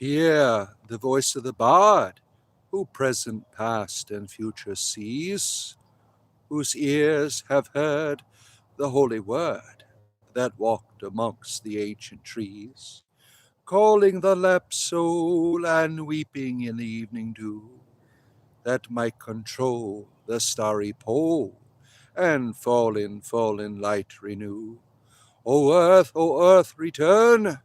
Hear the voice of the bard, who present, past, and future sees, whose ears have heard the holy word that walked amongst the ancient trees, calling the lapsed soul and weeping in the evening dew, that might control the starry pole and fallen light renew. O earth, return!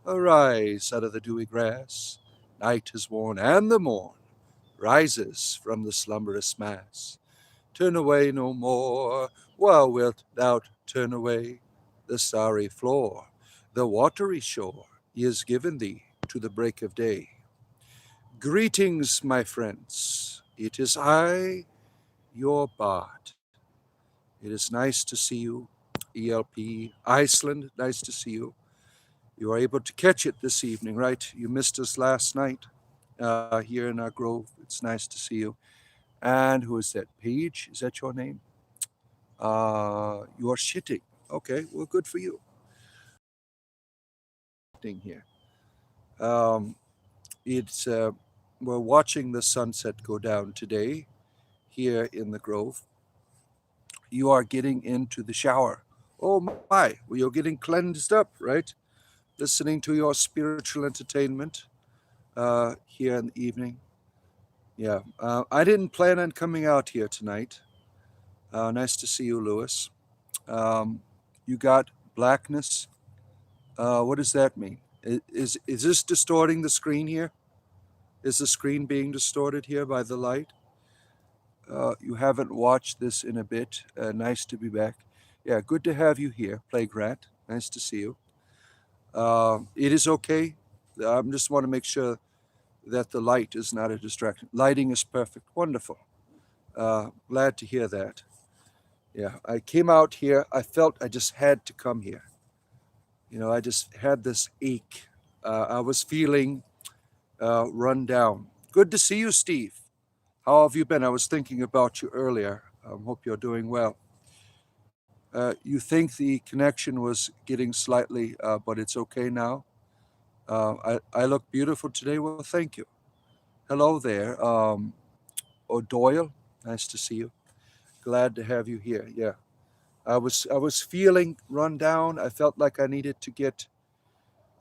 Arise out of the dewy grass. Night is worn, and the morn rises from the slumberous mass. Turn away no more. Why wilt thou turn away? The starry floor, the watery shore, is given thee to the break of day. Greetings, my friends. It is I, your bard. It is nice to see you. ELP Iceland, nice to see you. You are able to catch it this evening, right? You missed us last night here in our grove. It's nice to see you. And who is that? Paige? Is that your name? You are shitting. Okay, well, good for you. Here. Um, it's we're watching the sunset go down today here in the grove. You are getting into the shower. Oh my, well, you're getting cleansed up, right? Listening to your spiritual entertainment here in the evening. Yeah, I didn't plan on coming out here tonight. Nice to see you, Lewis. You got blackness. What does that mean? Is this distorting the screen here? Is the screen being distorted here by the light? You haven't watched this in a bit. Nice to be back. Yeah, good to have you here, Plague Rat. Nice to see you. It is okay. I just want to make sure that the light is not a distraction. Lighting is perfect. Wonderful. Glad to hear that. Yeah, I came out here. I felt I just had to come here. I just had this ache. I was feeling run down. Good to see you, Steve. How have you been? I was thinking about you earlier. Hope you're doing well. You think the connection was getting slightly, but it's okay now. I look beautiful today. Well, thank you. Hello there, O'Doyle. Nice to see you. Glad to have you here. Yeah, I was feeling run down. I felt like I needed to get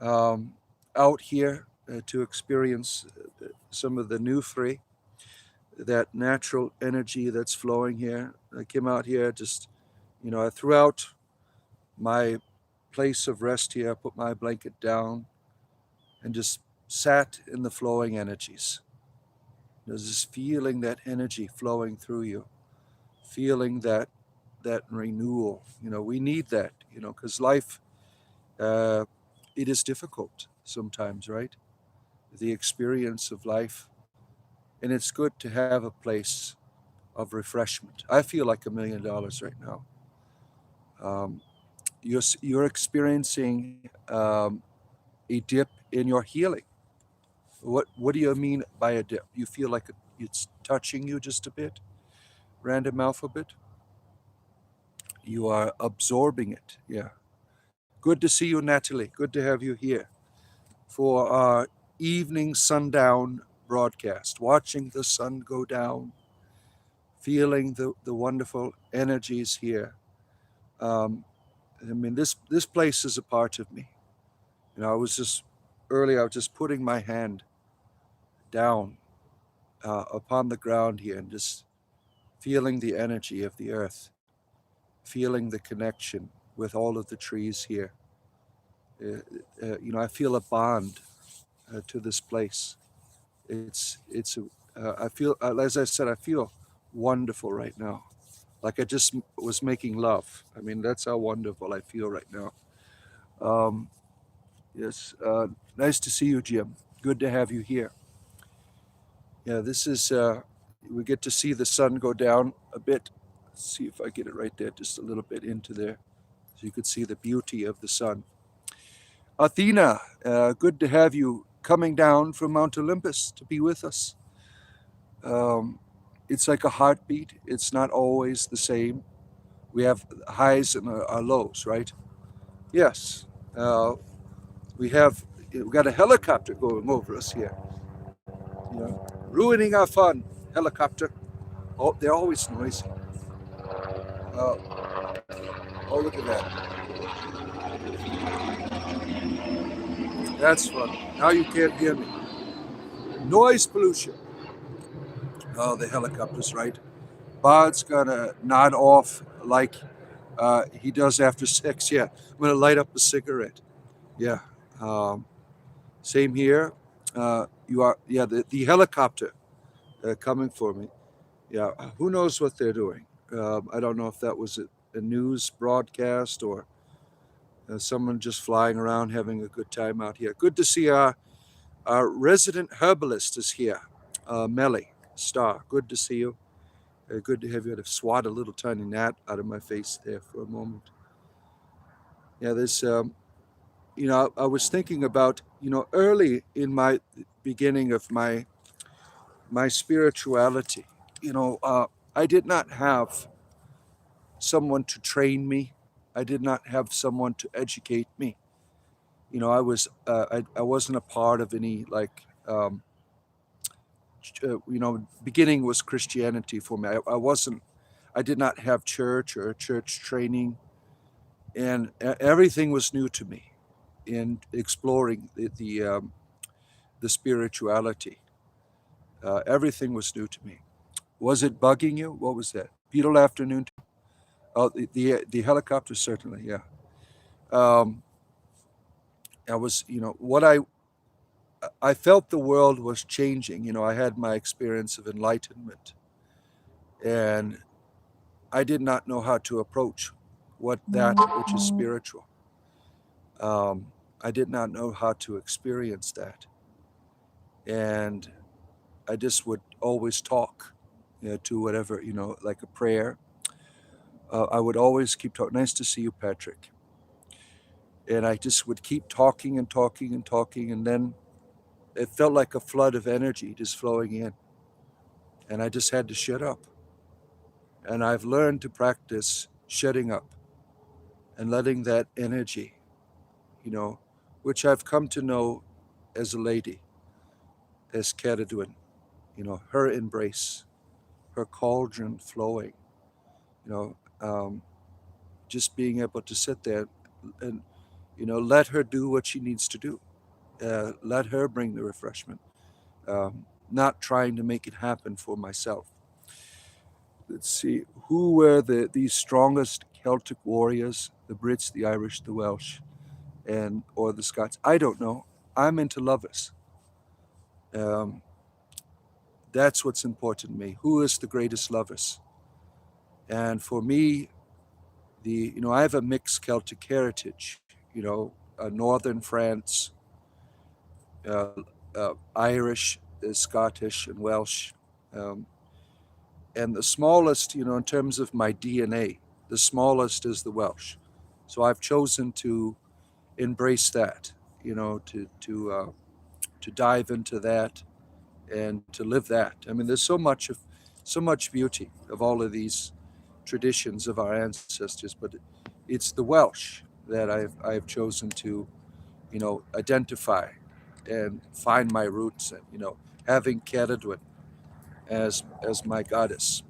um, out here to experience some of the new free, that natural energy that's flowing here. I came out here just, I threw out my place of rest here, put my blanket down, and just sat in the flowing energies. There's this feeling that energy flowing through you, feeling that renewal. We need that. Because life, uh, it is difficult sometimes, right? The experience of life, and it's good to have a place of refreshment. I feel like $1 million right now. Um, you're experiencing a dip in your healing. What do you mean by a dip? You feel like it's touching you just a bit, random alphabet. You are absorbing it. Yeah. Good to see you, Natalie. Good to have you here for our evening sundown broadcast. Watching the sun go down, feeling the wonderful energies here. Um, I mean, this place is a part of me. I was just earlier. I was just putting my hand down upon the ground here and just feeling the energy of the earth, feeling the connection with all of the trees here. I feel a bond to this place. I feel, as I said, I feel wonderful right now. Like I just was making love. I mean, that's how wonderful I feel right now. Um, yes, nice to see you, Jim. Good to have you here. Yeah, this is, we get to see the sun go down a bit. Let's see if I get it right there, just a little bit into there. So you could see the beauty of the sun. Athena, good to have you coming down from Mount Olympus to be with us. Um, it's like a heartbeat. It's not always the same. We have highs and lows, right? Yes. We have, we got a helicopter going over us here. Ruining our fun. Helicopter. Oh, they're always noisy. Oh, oh, look at that. That's fun. Now you can't hear me. Noise pollution. Oh, the helicopter's right. Bard's gonna nod off like he does after sex. Yeah, I'm gonna light up a cigarette. Yeah. Um, Same here. You are. Yeah, the helicopter coming for me. Yeah. Who knows what they're doing? I don't know if that was a news broadcast or someone just flying around having a good time out here. Good to see our resident herbalist is here, Melly Star. Good to see you. Good to have you. To swat a little tiny gnat out of my face there for a moment. Yeah, there's, I was thinking about, early in my beginning of my spirituality, I did not have someone to train me. I did not have someone to educate me. I wasn't a part of any beginning was Christianity for me. I did not have church or church training, and everything was new to me in exploring the spirituality. Everything was new to me. Was it bugging you? What was that? Beetle afternoon? Oh, the helicopter certainly, yeah. Um, I was, what I felt the world was changing. I had my experience of enlightenment, and I did not know how to approach what that which is spiritual. I did not know how to experience that, and I just would always talk, to whatever, like a prayer. I would always keep talking. Nice to see you, Patrick. And I just would keep talking and talking and talking, and then it felt like a flood of energy just flowing in, and I just had to shut up. And I've learned to practice shutting up and letting that energy, which I've come to know as a lady, as Caradwin, her embrace, her cauldron flowing, you know, um, just being able to sit there and, let her do what she needs to do. Let her bring the refreshment, not trying to make it happen for myself. Let's see, who were these strongest Celtic warriors? The Brits, the Irish, the Welsh, or the Scots? I don't know. I'm into lovers. Um, that's what's important to me. Who is the greatest lovers? And for me, I have a mixed Celtic heritage. Northern France, uh, Irish, Scottish, and Welsh. Um, and the smallest, in terms of my DNA, the smallest is the Welsh. So I've chosen to embrace that, to dive into that and to live that. I mean, there's so much beauty of all of these traditions of our ancestors, but it's the Welsh that I've chosen to, identify and find my roots, and having Caradwin as my goddess.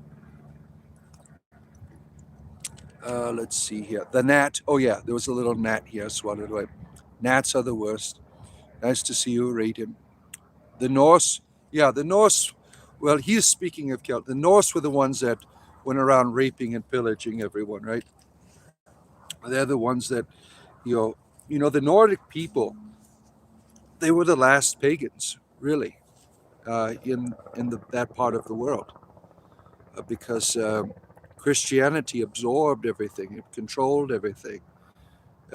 Let's see here. The gnat. Oh yeah, there was a little gnat here swallowed away. Gnats are the worst. Nice to see you, Radiant. The Norse. Yeah, the Norse. Well, he's speaking of Celt. The Norse were the ones that went around raping and pillaging everyone, right? They're the ones that, the Nordic people. They were the last pagans, really, in that part of the world, because Christianity absorbed everything, it controlled everything.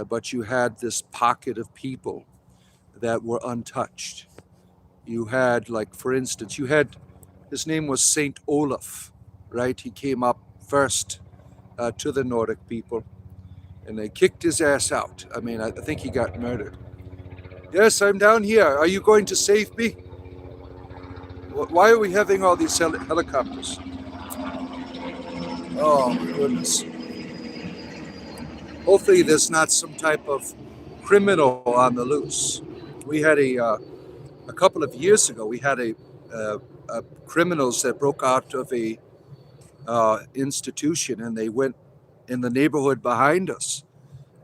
But you had this pocket of people that were untouched. You had, like, for instance, his name was Saint Olaf, right? He came up first to the Nordic people, and they kicked his ass out. I mean, I think he got murdered. Yes, I'm down here. Are you going to save me? Why are we having all these helicopters? Oh, my goodness. Hopefully there's not some type of criminal on the loose. We had a couple of years ago. We had a criminals that broke out of a institution, and they went in the neighborhood behind us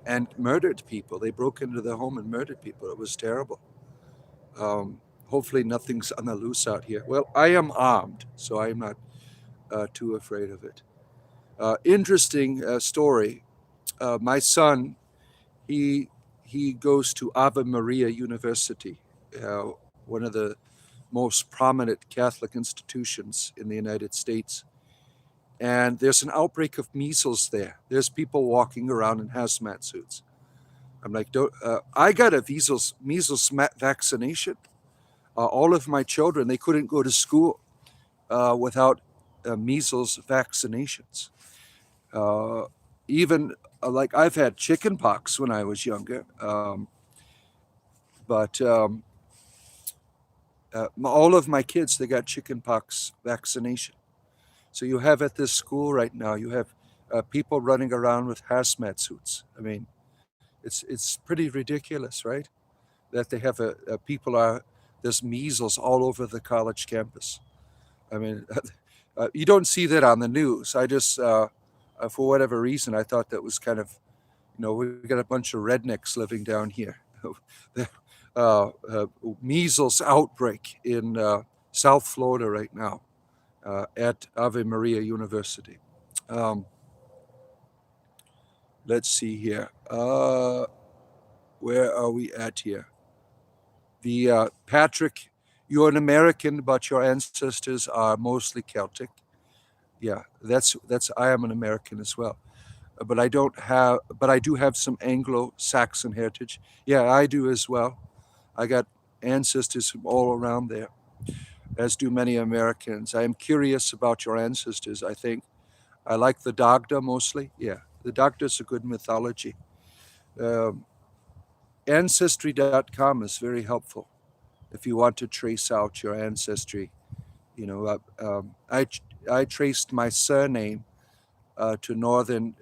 and murdered people. They broke into the home and murdered people. It was terrible. Um, Hopefully, nothing's on the loose out here. Well, I am armed, so I'm not too afraid of it. Interesting story. My son, he he goes to Ave Maria University, uh, one of the most prominent Catholic institutions in the United States. And there's an outbreak of measles there. There's people walking around in hazmat suits. I'm like, I got a measles vaccination. All of my children, they couldn't go to school without measles vaccinations. Uh, Even like I've had chicken pox when I was younger, but all of my kids, they got chicken pox vaccination. So you have at this school right now, you have people running around with hazmat suits. I mean, it's pretty ridiculous, right? That they have people are there's measles all over the college campus. I mean, you don't see that on the news. I just, for whatever reason, I thought that was kind of, we got a bunch of rednecks living down here. The measles outbreak in South Florida right now at Ave Maria University. Um, let's see here. Where are we at here? The Patrick, you're an American, but your ancestors are mostly Celtic. Yeah, that's. I am an American as well, but I do have some Anglo-Saxon heritage. Yeah, I do as well. I got ancestors from all around there, as do many Americans. I am curious about your ancestors. I think I like the Dagda mostly. Yeah, the Dagda's a good mythology. Um, Ancestry.com is very helpful if you want to trace out your ancestry. You know, I traced my surname to northern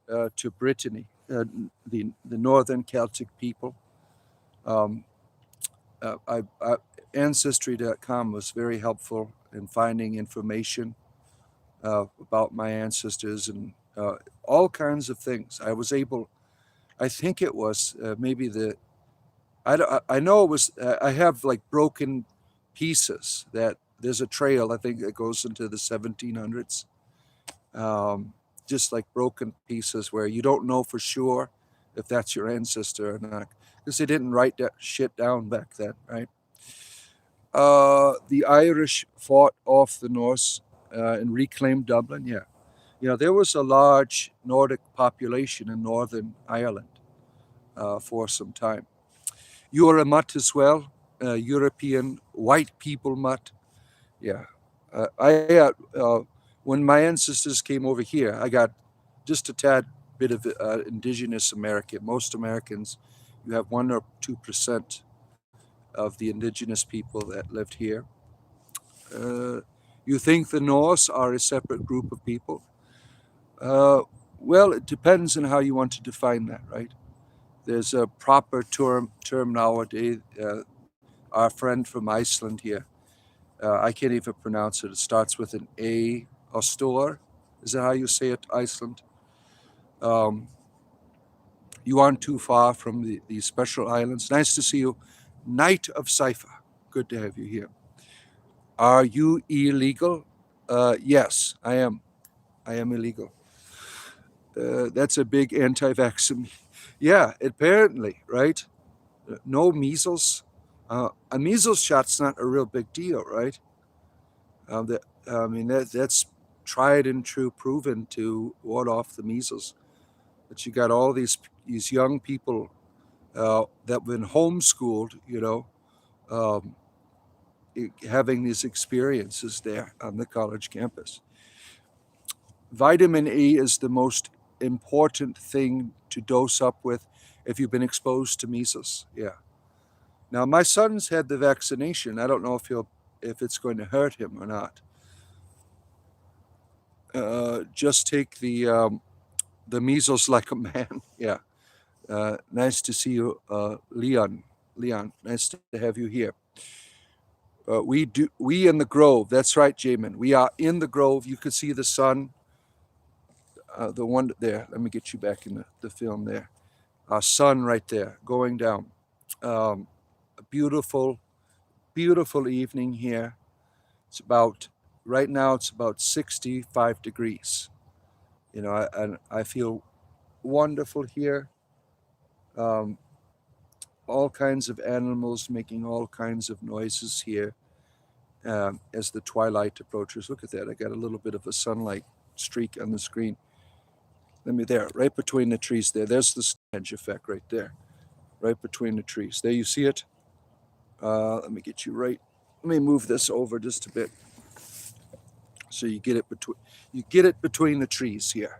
to Brittany, the northern Celtic people. Um, Ancestry.com was very helpful in finding information about my ancestors and all kinds of things. I was able, I think it was maybe I know it was, I have like broken pieces that there's a trail, I think, that goes into the 1700s. Um, just like broken pieces where you don't know for sure if that's your ancestor or not, because they didn't write that shit down back then, right? The Irish fought off the Norse and reclaimed Dublin. Yeah, there was a large Nordic population in Northern Ireland for some time. You are a mutt as well, European white people mutt. Yeah, when my ancestors came over here, I got just a tad bit of indigenous American. Most Americans, you have 1 or 2% of the indigenous people that lived here. Uh, you think the Norse are a separate group of people? Uh, well, it depends on how you want to define that, right? There's a proper term nowadays. Our friend from Iceland here, I can't even pronounce it. It starts with an A, Ostor. Is that how you say it, Iceland? Um, you aren't too far from the special islands. Nice to see you. Knight of Cypher. Good to have you here. Are you illegal? Yes, I am. I am illegal. That's a big anti-vaccine. Yeah, apparently, right? No measles. A measles shot's not a real big deal, right? That I mean, that's tried and true, proven to ward off the measles. But you got all these young people that have been homeschooled, um, having these experiences there on the college campus. Vitamin A is the most important thing to dose up with if you've been exposed to measles. Yeah. Now my son's had the vaccination. I don't know if it's going to hurt him or not. Just take the measles like a man. Yeah. Nice to see you, Leon. Leon, nice to have you here. We in the grove. That's right, Jamin. We are in the grove. You could see the sun. The one there. Let me get you back in the film there. Our sun right there, going down. A beautiful, beautiful evening here. It's about right now. It's about 65 degrees. And I feel wonderful here. Um, all kinds of animals making all kinds of noises here as the twilight approaches. Look at that. I got a little bit of a sunlight streak on the screen. Let me there, right between the trees there. There's the edge effect right there, right between the trees. There, you see it? Let me get you right. Let me move this over just a bit so you get it between the trees here.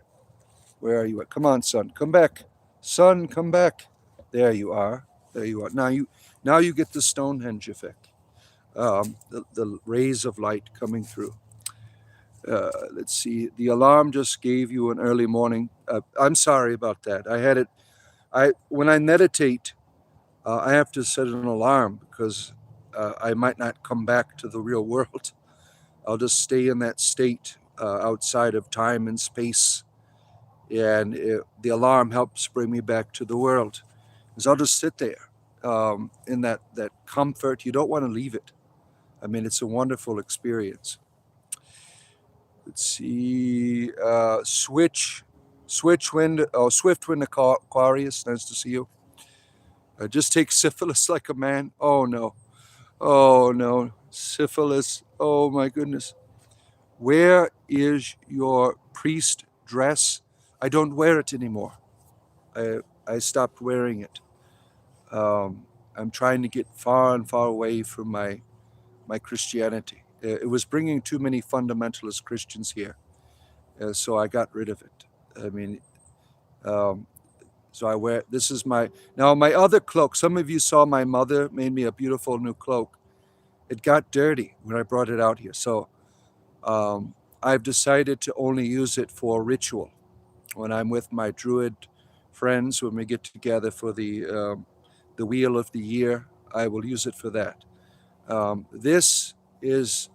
Where are you at? Come on, son. Come back. Son, come back. There you are. There you are. Now you get the Stonehenge effect. The rays of light coming through. Let's see. The alarm just gave you an early morning. I'm sorry about that. I had it. When I meditate, I have to set an alarm because I might not come back to the real world. I'll just stay in that state outside of time and space, and the alarm helps bring me back to the world. Because I'll just sit there in that comfort. You don't want to leave it. I mean, it's a wonderful experience. Let's see. Swift Wind Aquarius. Nice to see you. Just take syphilis like a man. Oh no. Oh no. Syphilis. Oh my goodness. Where is your priest dress? I don't wear it anymore. I stopped wearing it. I'm trying to get far and far away from my Christianity. It was bringing too many fundamentalist Christians here, so I got rid of it. I mean, so I wear, this is my other cloak. Some of you saw my mother made me a beautiful new cloak. It got dirty when I brought it out here, so I've decided to only use it for ritual. When I'm with my druid friends, when we get together for the wheel of the year, I will use it for that. This is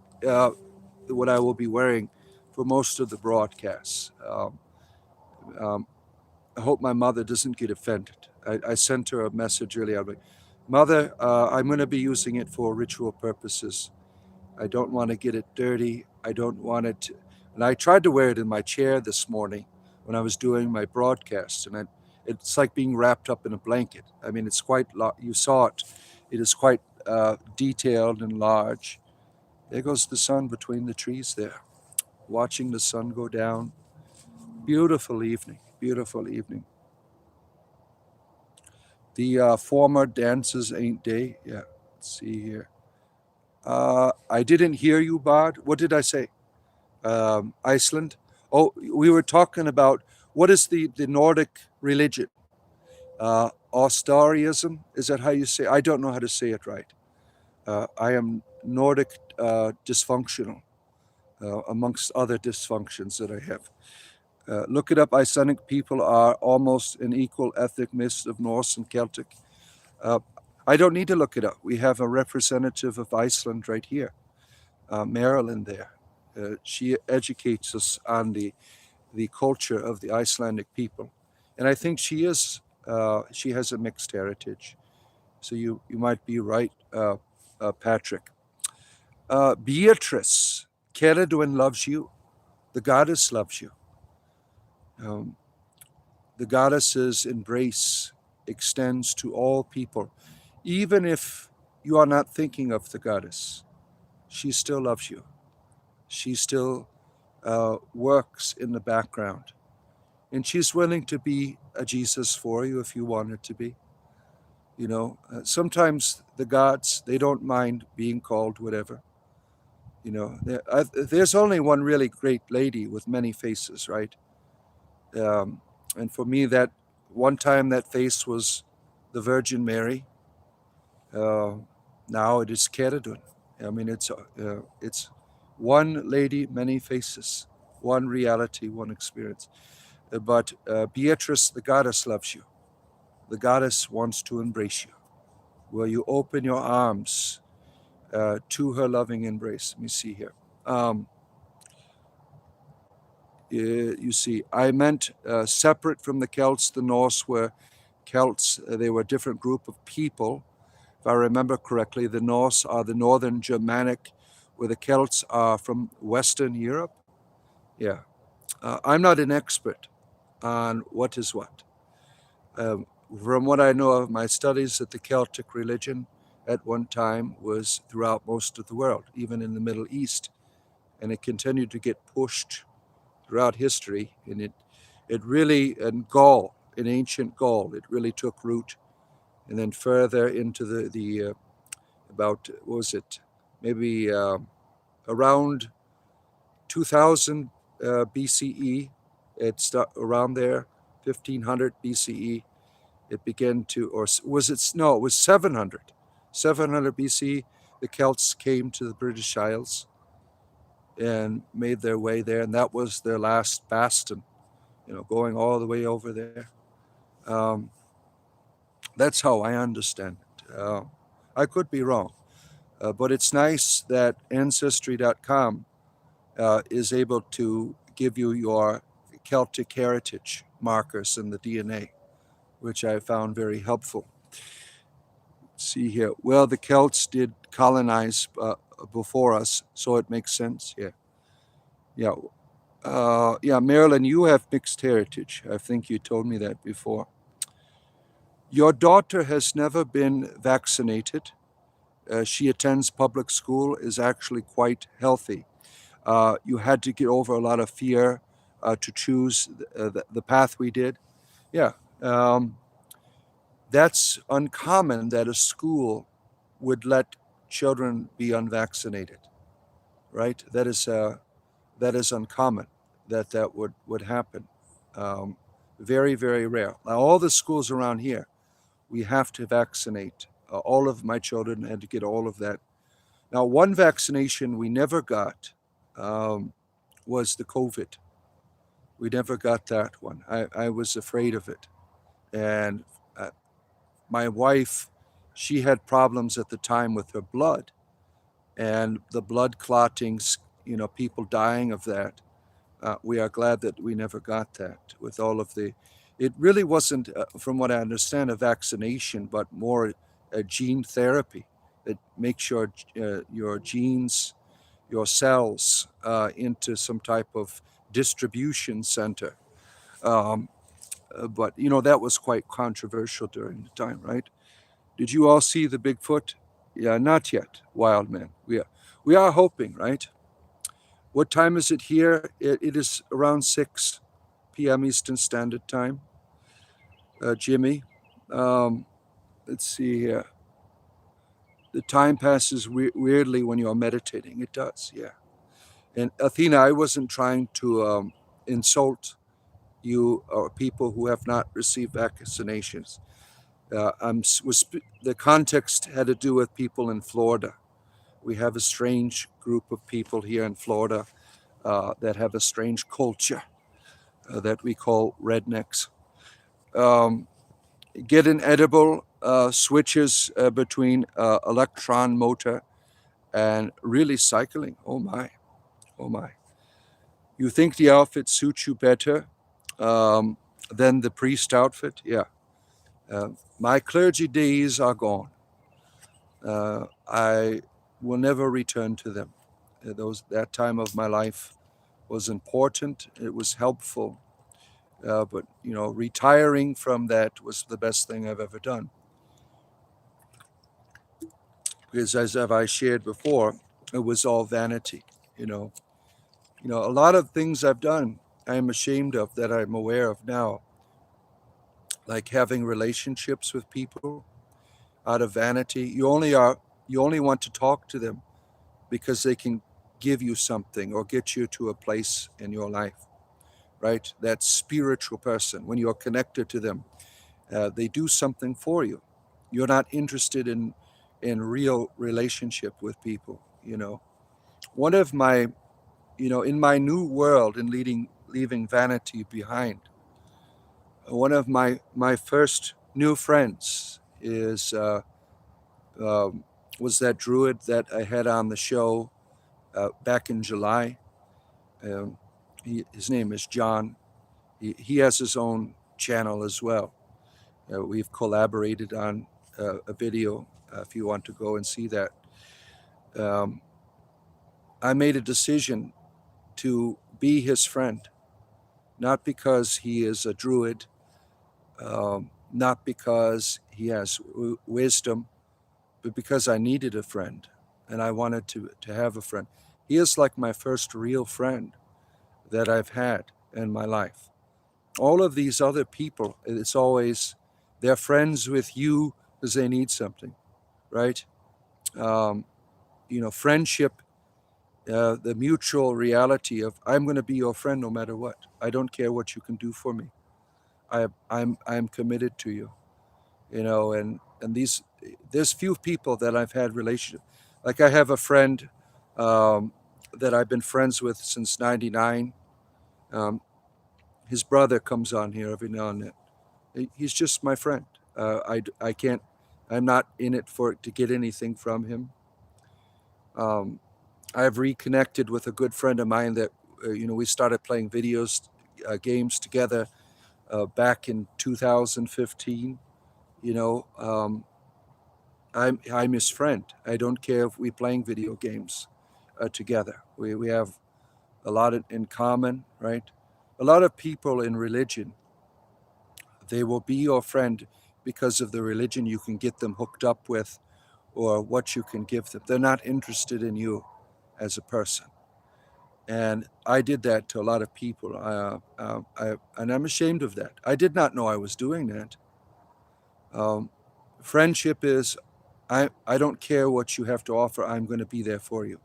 what I will be wearing for most of the broadcasts. Um, I hope my mother doesn't get offended. I sent her a message earlier. I'm like, Mother, I'm going to be using it for ritual purposes. I don't want to get it dirty. I don't want it to, and I tried to wear it in my chair this morning when I was doing my broadcast, and it's like being wrapped up in a blanket. I mean, it's quite, you saw it. It is quite detailed and large. There goes the sun between the trees there, watching the sun go down. Beautiful evening, beautiful evening. The former dances ain't day. Yeah, let's see here. I didn't hear you, Bard. What did I say? Iceland. Oh, we were talking about what is the Nordic religion? Ostarianism? Is that how you say? I don't know how to say it right. I am Nordic dysfunctional, amongst other dysfunctions that I have. Look it up. Icelandic people are almost an equal ethnic mix of Norse and Celtic. I don't need to look it up. We have a representative of Iceland right here, Marilyn there. She educates us on the culture of the Icelandic people. And I think she has a mixed heritage. So you might be right, Patrick. Beatrice, Ceridwen loves you. The goddess loves you. The goddess's embrace extends to all people. Even if you are not thinking of the goddess, she still loves you. She still works in the background. And she's willing to be a Jesus for you if you want her to be. Sometimes the gods, they don't mind being called whatever. There's only one really great lady with many faces, right? And for me, that one time that face was the Virgin Mary. Now it is Ceridwen. I mean, it's one lady, many faces, one reality, one experience. But Beatrice, the goddess, loves you. the goddess wants to embrace you. Will you open your arms to her loving embrace? Let me see here. You see, I meant separate from the Celts. The Norse were Celts. They were a different group of people. If I remember correctly, the Norse are the northern Germanic, where the Celts are from Western Europe. Yeah. I'm not an expert on what is what. Um, from what I know of my studies, that the Celtic religion at one time was throughout most of the world, even in the Middle East, and it continued to get pushed throughout history. And it really, in Gaul, in ancient Gaul, it really took root, and then further into the about, what was it, maybe around 2000 BCE, it's around there, 1500 BCE, it began to, or was it, no, it was 700 BCE, the Celts came to the British Isles and made their way there, and that was their last bastion, going all the way over there. Um, that's how I understand it. I could be wrong, but it's nice that Ancestry.com is able to give you your Celtic heritage markers in the DNA, which I found very helpful. See here. Well, the Celts did colonize before us, so it makes sense. Yeah. Yeah. Yeah, Marilyn, you have mixed heritage. I think you told me that before. Your daughter has never been vaccinated. She attends public school, is actually quite healthy. You had to get over a lot of fear to choose the path we did. Yeah. That's uncommon that a school would let children be unvaccinated, right? That is uncommon that would happen. Um, Very, very rare. Now, all the schools around here, we have to vaccinate. All of my children had to get all of that. Now, one vaccination we never got um, was the COVID. We never got that one. I was afraid of it. And my wife, she had problems at the time with her blood and the blood clottings, people dying of that. We are glad that we never got that with all of the. It really wasn't, from what I understand, a vaccination, but more a gene therapy that makes your genes, your cells into some type of distribution center. Um, but that was quite controversial during the time, right? Did you all see the Bigfoot? Yeah, not yet, wild man. We are hoping, right? What time is it here? It is around 6 p.m. Eastern Standard Time. Jimmy, um, let's see here. The time passes weirdly when you're meditating. It does, yeah. And Athena, I wasn't trying to insult you or people who have not received vaccinations. The context had to do with people in Florida. We have a strange group of people here in Florida that have a strange culture that we call rednecks. Um, get an edible, switches between electron motor and really cycling. Oh my, oh my. You think the outfit suits you better than the priest outfit? Yeah. My clergy days are gone. I will never return to them. That time of my life was important. It was helpful. But retiring from that was the best thing I've ever done. Because as I shared before, it was all vanity. A lot of things I've done, I am ashamed of that I'm aware of now, like having relationships with people out of vanity. You only want to talk to them because they can give you something or get you to a place in your life, right? That spiritual person, when you're connected to them, they do something for you. You're not interested in real relationship with people. One of my, in my new world, in leaving vanity behind, one of my first new friends is was that druid that I had on the show back in July. Um, his name is John. He has his own channel as well. We've collaborated on a video. If you want to go and see that, um, I made a decision to be his friend, not because he is a druid, not because he has wisdom, but because I needed a friend and I wanted to have a friend. He is like my first real friend that I've had in my life. All of these other people, it's always they're friends with you because they need something, right? Um, friendship, the mutual reality of I'm going to be your friend no matter what. I don't care what you can do for me. I'm committed to you, and there's few people that I've had relationship. Like I have a friend that I've been friends with since '99. Um, his brother comes on here every now and then. He's just my friend. I can't. I'm not in it for to get anything from him. Um, I've reconnected with a good friend of mine that we started playing games together back in 2015. You know, I'm his friend. I don't care if we're playing video games together. We have a lot in common, right? A lot of people in religion, they will be your friend because of the religion you can get them hooked up with or what you can give them. They're not interested in you as a person. And I did that to a lot of people. And I'm ashamed of that. I did not know I was doing that. Um, Friendship is I don't care what you have to offer. I'm going to be there for you.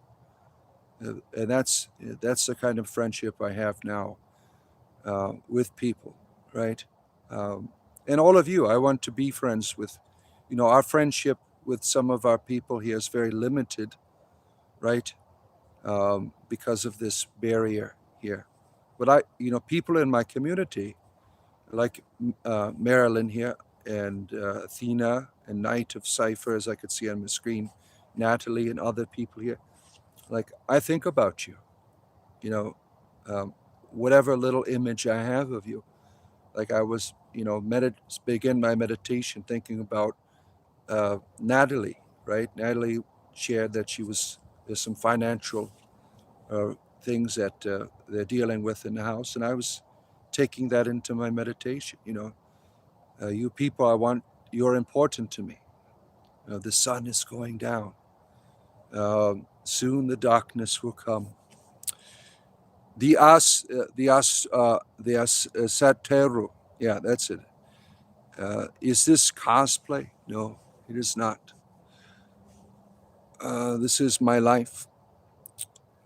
And that's the kind of friendship I have now with people, right? Um, and all of you, I want to be friends with. Our friendship with some of our people here is very limited, right? Because of this barrier here. But people in my community, like Marilyn here, and Athena and Knight of Cipher, as I could see on the screen, Natalie and other people here. Like I think about you, you know, um, whatever little image I have of you. Like I was, begin my meditation thinking about Natalie, right? Natalie shared that there's some financial uh, things that they're dealing with in the house, and I was taking that into my meditation. You people, you're important to me. The sun is going down. Soon the darkness will come. The Sateru. Yeah, that's it. Is this cosplay? No, it is not. This is my life.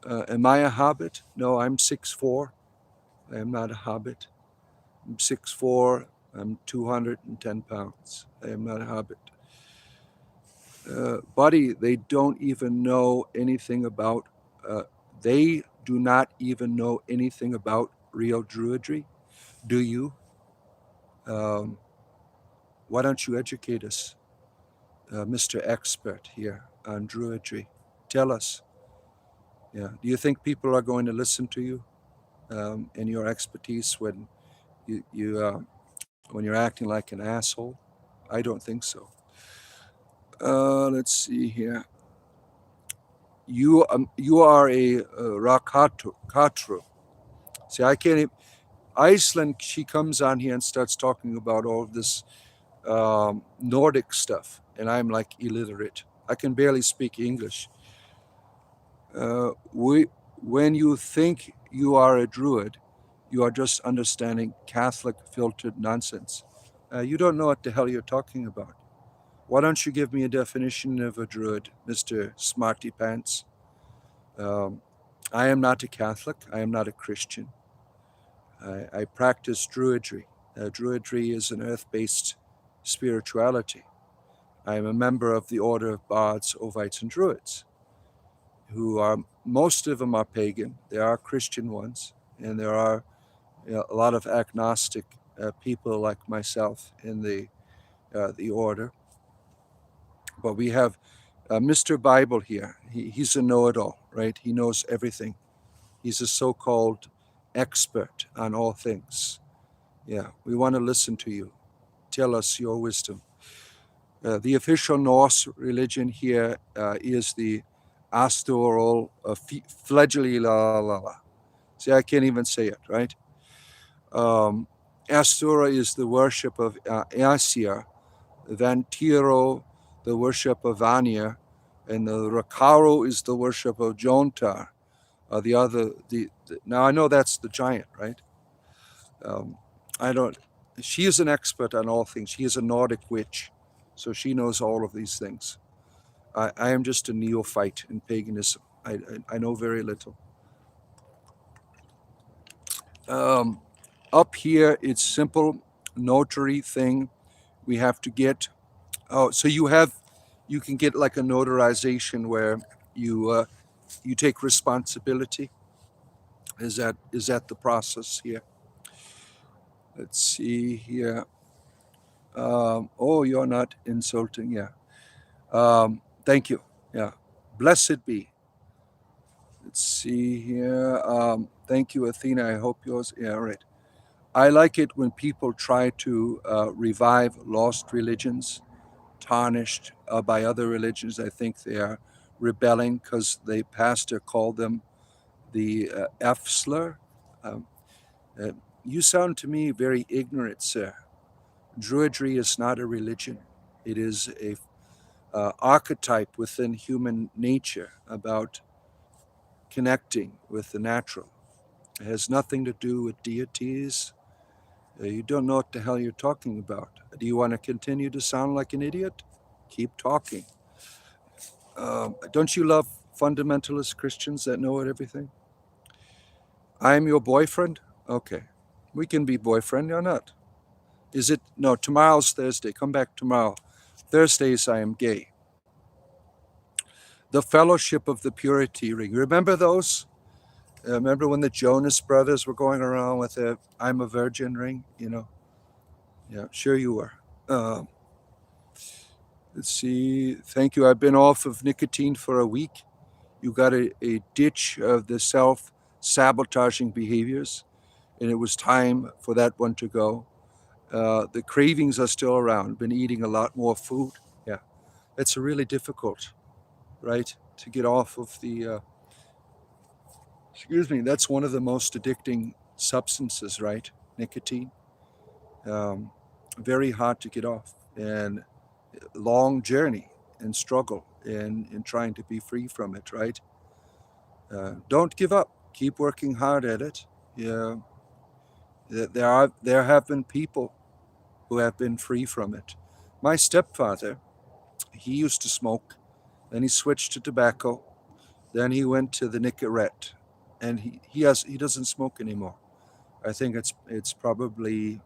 Am I a hobbit? No, I'm 6'4". I am not a hobbit. I'm 6'4". I'm 210 pounds. I am not a hobbit. Buddy, they don't even know anything about, they do not even know anything about real druidry. Do you? Um, why don't you educate us, Mr. Expert here on druidry? Tell us. Yeah. Do you think people are going to listen to you and your expertise when you're acting like an asshole? I don't think so. Let's see here. You are a Rakatru. See, I can't even, Iceland, she comes on here and starts talking about all of this Nordic stuff, and I'm like illiterate. I can barely speak English. When you think you are a druid, you are just understanding Catholic filtered nonsense. You don't know what the hell you're talking about. Why don't you give me a definition of a druid, Mr. Smarty Pants? Um, I am not a Catholic. I am not a Christian. I practice druidry. Druidry is an earth based spirituality. I am a member of the Order of Bards, Ovites, and Druids, who are, most of them are pagan. There are Christian ones, and there are a lot of agnostic people like myself in the the order. But we have Mr. Bible here. He's a know-it-all, right? He knows everything. He's a so-called expert on all things. Yeah, we want to listen to you. Tell us your wisdom. The official Norse religion here is the Astoral Flagellalala. See, I can't even say it, right? Astura is the worship of Aesir, Vantiro, the worship of Vanir, and the Rakaro is the worship of Jontar. Now I know that's the giant, right? I don't. She is an expert on all things. She is a Nordic witch, so she knows all of these things. I am just a neophyte in paganism. I know very little. Up here, it's simple notary thing. We have to get. Oh, so you can get like a notarization where you take responsibility. Is that the process here? Let's see here. Oh, you're not insulting. Yeah. Thank you. Yeah. Blessed be. Let's see here. Thank you, Athena. I hope yours. Yeah, all right. I like it when people try to revive lost religions, tarnished by other religions. I think they are rebelling because the pastor called them the F slur. Um, uh, you sound to me very ignorant, sir. Druidry is not a religion. It is a archetype within human nature about connecting with the natural. It has nothing to do with deities. You don't know what the hell you're talking about. Do you want to continue to sound like an idiot? Keep talking. Don't you love fundamentalist Christians that know everything? I'm your boyfriend? Okay. We can be boyfriend or not. Is it? No, tomorrow's Thursday. Come back tomorrow. Thursdays I am gay. The Fellowship of the Purity Ring. Remember those? Remember when the Jonas Brothers were going around with a "I'm a Virgin" ring? Yeah, sure you were. Let's see. Thank you. I've been off of nicotine for a week. You got a ditch of the self-sabotaging behaviors, and it was time for that one to go. The cravings are still around. Been eating a lot more food. Yeah, it's really difficult, right, to get off of the. Excuse me. That's one of the most addicting substances, right? Nicotine. Um, Very hard to get off, and long journey and struggle in trying to be free from it, right? Don't give up. Keep working hard at it. Yeah, there have been people who have been free from it. My stepfather, he used to smoke, then he switched to tobacco, then he went to the Nicorette, and he doesn't smoke anymore. I think it's probably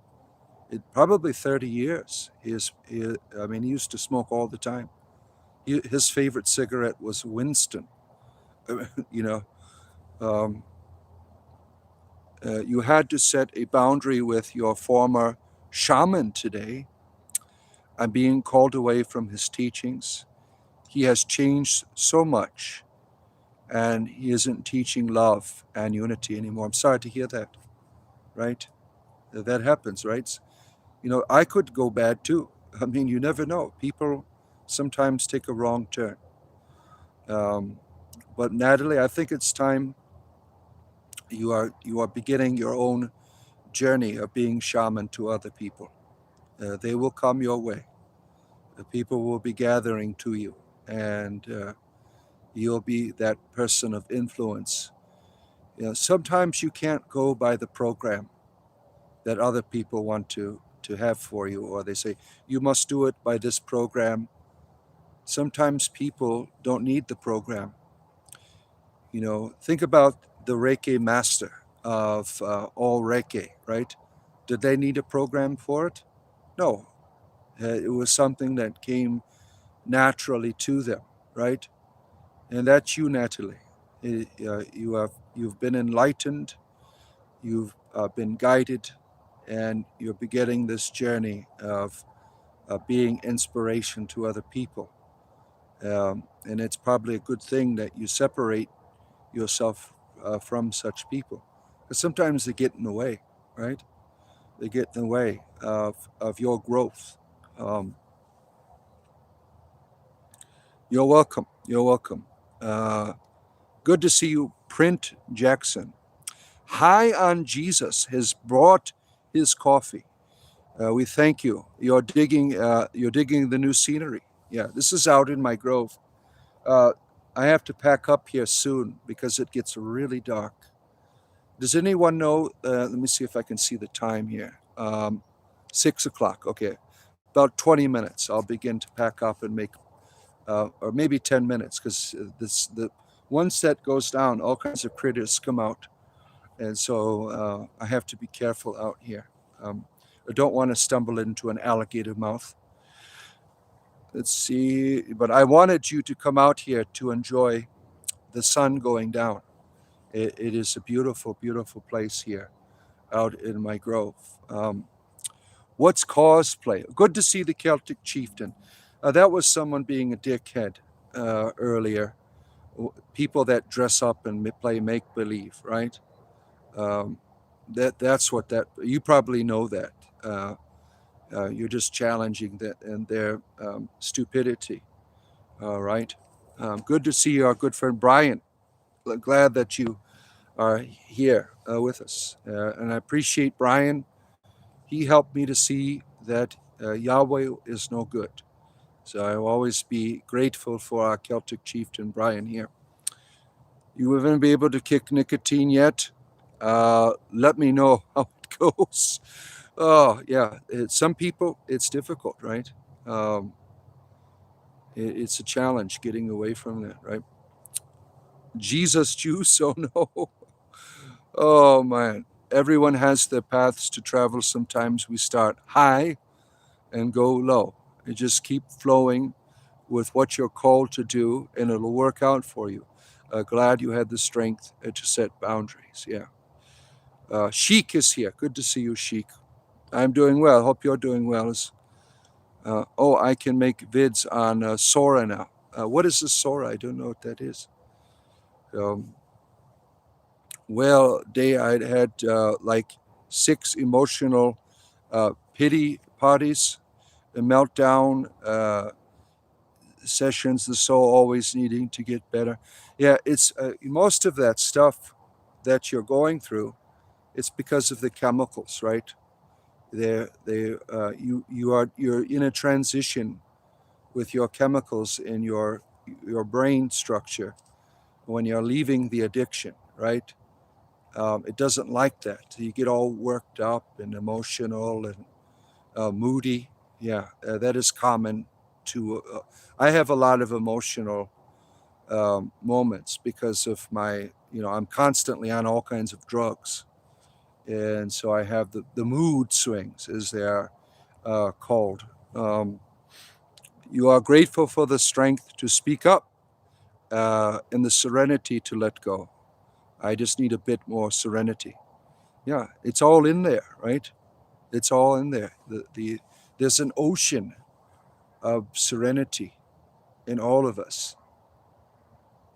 30 years. I mean, he used to smoke all the time. His favorite cigarette was Winston. you know, um, you had to set a boundary with your former shaman today. I'm being called away from his teachings. He has changed so much, and he isn't teaching love and unity anymore. I'm sorry to hear that, right? That happens, right? I could go bad too. I mean, you never know. People sometimes take a wrong turn. Um, but Natalie, I think it's time you are beginning your own journey of being shaman to other people. They will come your way. The people will be gathering to you, and you'll be that person of influence. Sometimes you can't go by the program that other people want to have for you, or they say you must do it by this program. Sometimes people don't need the program. Think about the Reiki master of all Reiki, right? Did they need a program for it? No. It was something that came naturally to them, right? And that's you, Natalie. You've been enlightened, you've been guided, and you're beginning this journey of being inspiration to other people. And it's probably a good thing that you separate yourself from such people. Because sometimes they get in the way, right? They get in the way of your growth. Um, you're welcome. You're welcome. Uh, Good to see you, Print Jackson. High on Jesus has brought his coffee. We thank you. You're digging. You're digging the new scenery. Yeah, this is out in my grove. Uh, I have to pack up here soon because it gets really dark. Does anyone know? Let me see if I can see the time here. 6 o'clock. Okay, about 20 minutes. I'll begin to pack up and make, or maybe 10 minutes, because the once that goes down, all kinds of critters come out, and so I have to be careful out here. I don't want to stumble into an alligator mouth. Let's see, but I wanted you to come out here to enjoy the sun going down. It is a beautiful, beautiful place here out in my grove. What's cosplay? Good to see the Celtic chieftain. That was someone being a dickhead earlier. People that dress up and play make believe, right? Um, that's what that. You probably know that. You're just challenging that and their stupidity. All right. Good to see our good friend Brian. Glad that you are here with us, and I appreciate Brian. He helped me to see that Yahweh is no good. So I will always be grateful for our Celtic chieftain Brian here. You haven't been able to kick nicotine yet? Let me know how it goes. Oh yeah, some people it's difficult, right? Um, it's a challenge getting away from that, right? Jesus juice, oh no. Oh man, everyone has their paths to travel. Sometimes we start high and go low. You just keep flowing with what you're called to do, and it'll work out for you. Glad you had the strength to set boundaries. Yeah. Sheik is here. Good to see you, Sheik. I'm doing well. Hope you're doing well. Oh, I can make vids on Sora now. What is a Sora? I don't know what that is. Um, well, day I had like 6 emotional pity parties, a meltdown sessions, the soul always needing to get better. Yeah, it's most of that stuff that you're going through. It's because of the chemicals, right? You're in a transition with your chemicals in your brain structure when you're leaving the addiction, right? It doesn't like that. You get all worked up and emotional and moody. Yeah, that is common to. I have a lot of emotional moments because of my, I'm constantly on all kinds of drugs. And so I have the mood swings, as they are called. You are grateful for the strength to speak up and the serenity to let go. I just need a bit more serenity. Yeah, it's all in there, right? It's all in there. There's an ocean of serenity in all of us.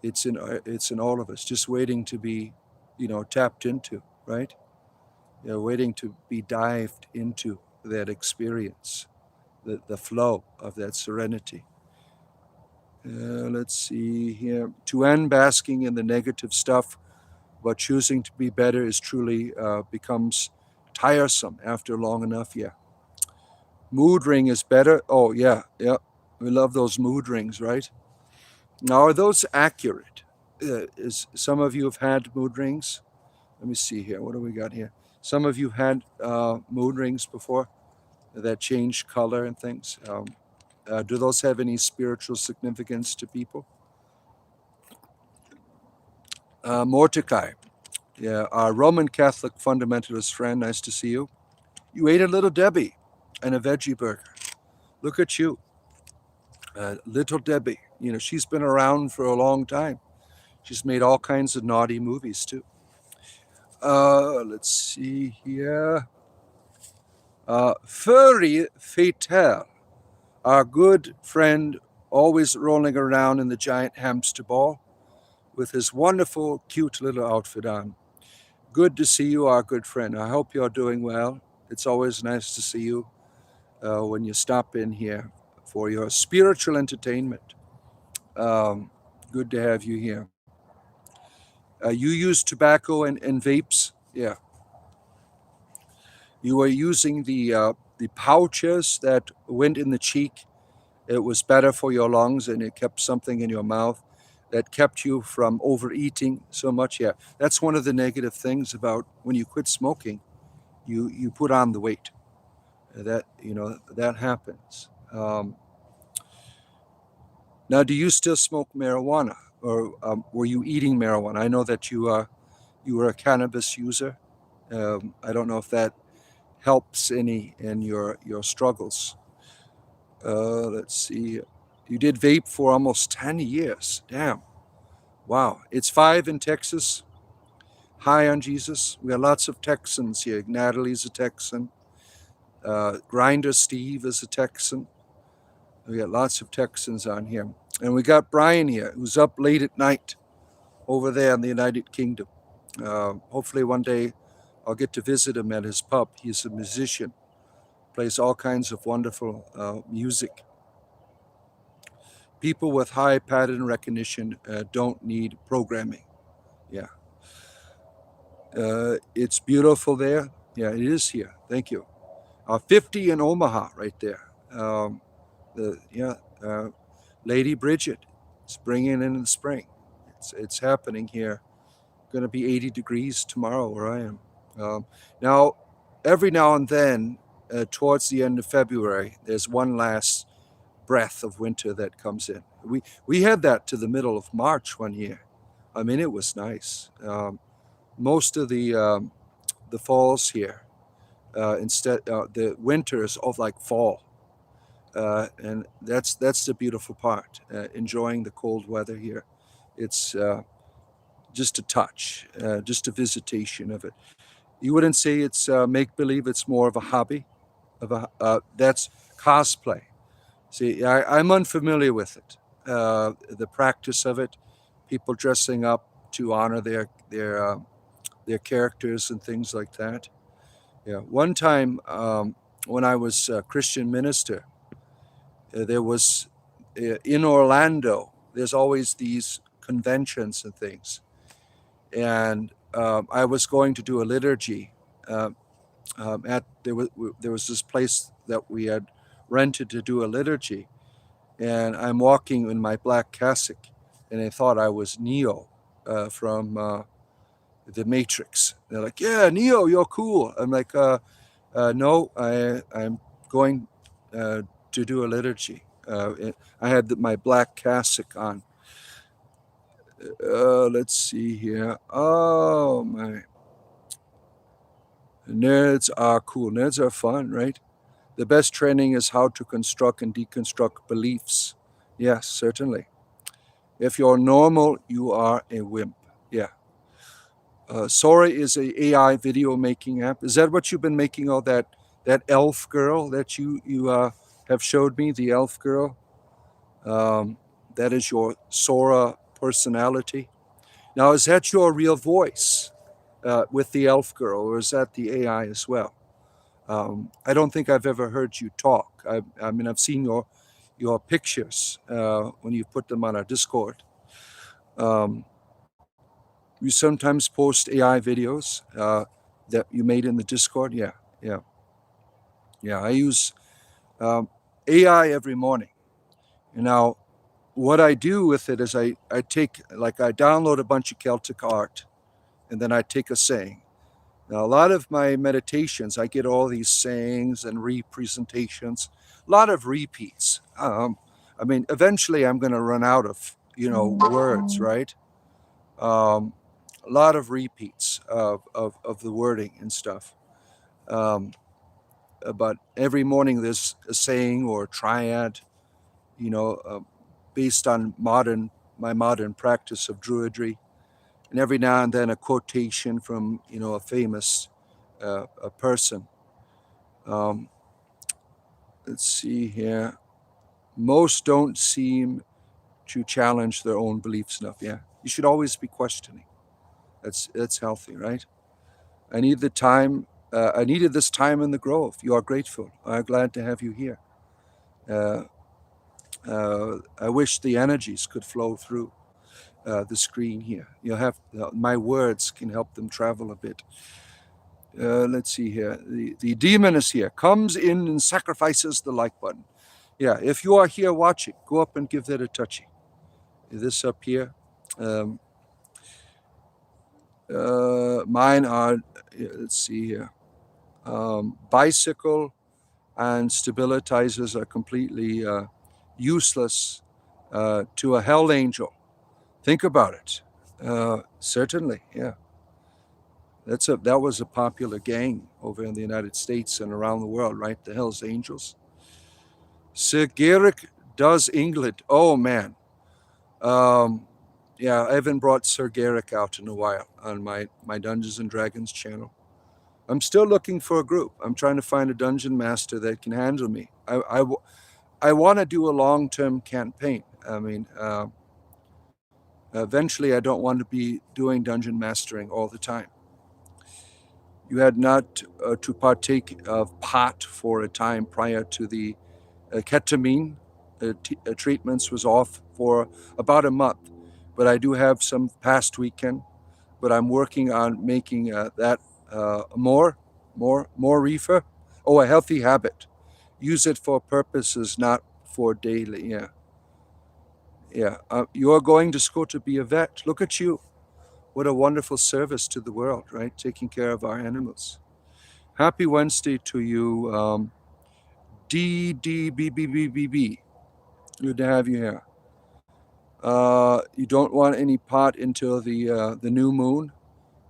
It's in all of us, just waiting to be, tapped into, right? Waiting to be dived into that experience, the flow of that serenity. Let's see here. To end basking in the negative stuff, but choosing to be better is truly becomes tiresome after long enough. Yeah. Mood ring is better. Oh, yeah. Yeah. We love those mood rings, right? Now, are those accurate? Is some of you have had mood rings? Let me see here. What do we got here? Some of you had mood rings before that change color and things. Do those have any spiritual significance to people? Mordecai, yeah, our Roman Catholic fundamentalist friend. Nice to see you. You ate a little Debbie and a veggie burger. Look at you, little Debbie. She's been around for a long time. She's made all kinds of naughty movies too. Let's see here. Furry Fatal. Our good friend, always rolling around in the giant hamster ball with his wonderful, cute little outfit on. Good to see you, our good friend. I hope you're doing well. It's always nice to see you when you stop in here for your spiritual entertainment. Um, Good to have you here. You use tobacco and vapes? Yeah. You were using the pouches that went in the cheek. It was better for your lungs, and it kept something in your mouth that kept you from overeating so much. Yeah, that's one of the negative things about when you quit smoking. You put on the weight. That happens. Now, do you still smoke marijuana, or were you eating marijuana? I know that you were a cannabis user. I don't know if that helps any in your struggles. Let's see. You did vape for almost 10 years. Damn. Wow. It's 5 in Texas. High on Jesus. We got lots of Texans here. Natalie's a Texan. Grinder Steve is a Texan. We got lots of Texans on here. And we got Brian here, who's up late at night over there in the United Kingdom. Hopefully one day I'll get to visit him at his pub. He's a musician, plays all kinds of wonderful music. People with high pattern recognition don't need programming. Yeah. It's beautiful there. Yeah, it is here. Thank you. 50 in Omaha right there. Yeah, Lady Bridget, it's bringing in the spring. It's happening here. Going to be 80 degrees tomorrow where I am. Now, every now and then, towards the end of February, there's one last breath of winter that comes in. We had that to the middle of March one year. I mean, it was nice. Most of the falls here, the winters of like fall, and that's the beautiful part. Enjoying the cold weather here. It's just a touch, just a visitation of it. You wouldn't say it's make believe. It's more of a hobby. That's cosplay. See, I'm unfamiliar with it. The practice of it, people dressing up to honor their characters and things like that. Yeah. One time, when I was a Christian minister, there was in Orlando. There's always these conventions and things, and I was going to do a liturgy at there was this place that we had rented to do a liturgy, and I'm walking in my black cassock, and they thought I was Neo from the Matrix. They're like, "Yeah, Neo, you're cool." I'm like, "No, I'm going to do a liturgy." I had my black cassock on. Let's see here. Oh my, nerds are cool. Nerds are fun, right? The best training is how to construct and deconstruct beliefs. Yes, certainly. If you're normal, you are a wimp. Yeah. Sora is a AI video making app. Is that what you've been making? All that elf girl that you have showed me, the elf girl. That is your Sora personality. Now, is that your real voice with the elf girl, or is that the AI as well? I don't think I've ever heard you talk. I mean, I've seen your pictures when you put them on our Discord. Um, you sometimes post AI videos that you made in the Discord. Yeah, yeah, yeah. I use AI every morning. And now, what I do with it is I download a bunch of Celtic art, and then I take a saying. Now, a lot of my meditations, I get all these sayings and representations, a lot of repeats. I mean, eventually I'm going to run out of, words, right? A lot of repeats of the wording and stuff. Um, but every morning there's a saying or a triad, you know, uh, based on my modern practice of druidry. And every now and then a quotation from, a famous a person. Um, let's see here. Most don't seem to challenge their own beliefs enough. Yeah, you should always be questioning. That's healthy, right? I need the time. I needed this time in the grove. You are grateful. I'm glad to have you here. Uh, I wish the energies could flow through the screen here. You have my words can help them travel a bit. Let's see here. The demon is here. Comes in and sacrifices the like button. Yeah, if you are here watching, go up and give that a touchy. This up here. Um, Mine are, let's see here. Bicycle and stabilizers are completely useless to a hell angel. Think about it. Certainly, yeah. That was a popular gang over in the United States and around the world, right? The Hells Angels. Sir Garrick does England. Oh man, yeah. I haven't brought Sir Garrick out in a while on my Dungeons and Dragons channel. I'm still looking for a group. I'm trying to find a dungeon master that can handle me. I want to do a long-term campaign. I mean, eventually, I don't want to be doing dungeon mastering all the time. You had not to partake of pot for a time prior to the ketamine treatments was off for about a month, but I do have some past weekend. But I'm working on making that more reefer. Oh, a healthy habit. Use it for purposes, not for daily. Yeah, yeah. You're going to school to be a vet. Look at you. What a wonderful service to the world, right? Taking care of our animals. Happy Wednesday to you, DDBBBBB. Good to have you here. You don't want any pot until the new moon,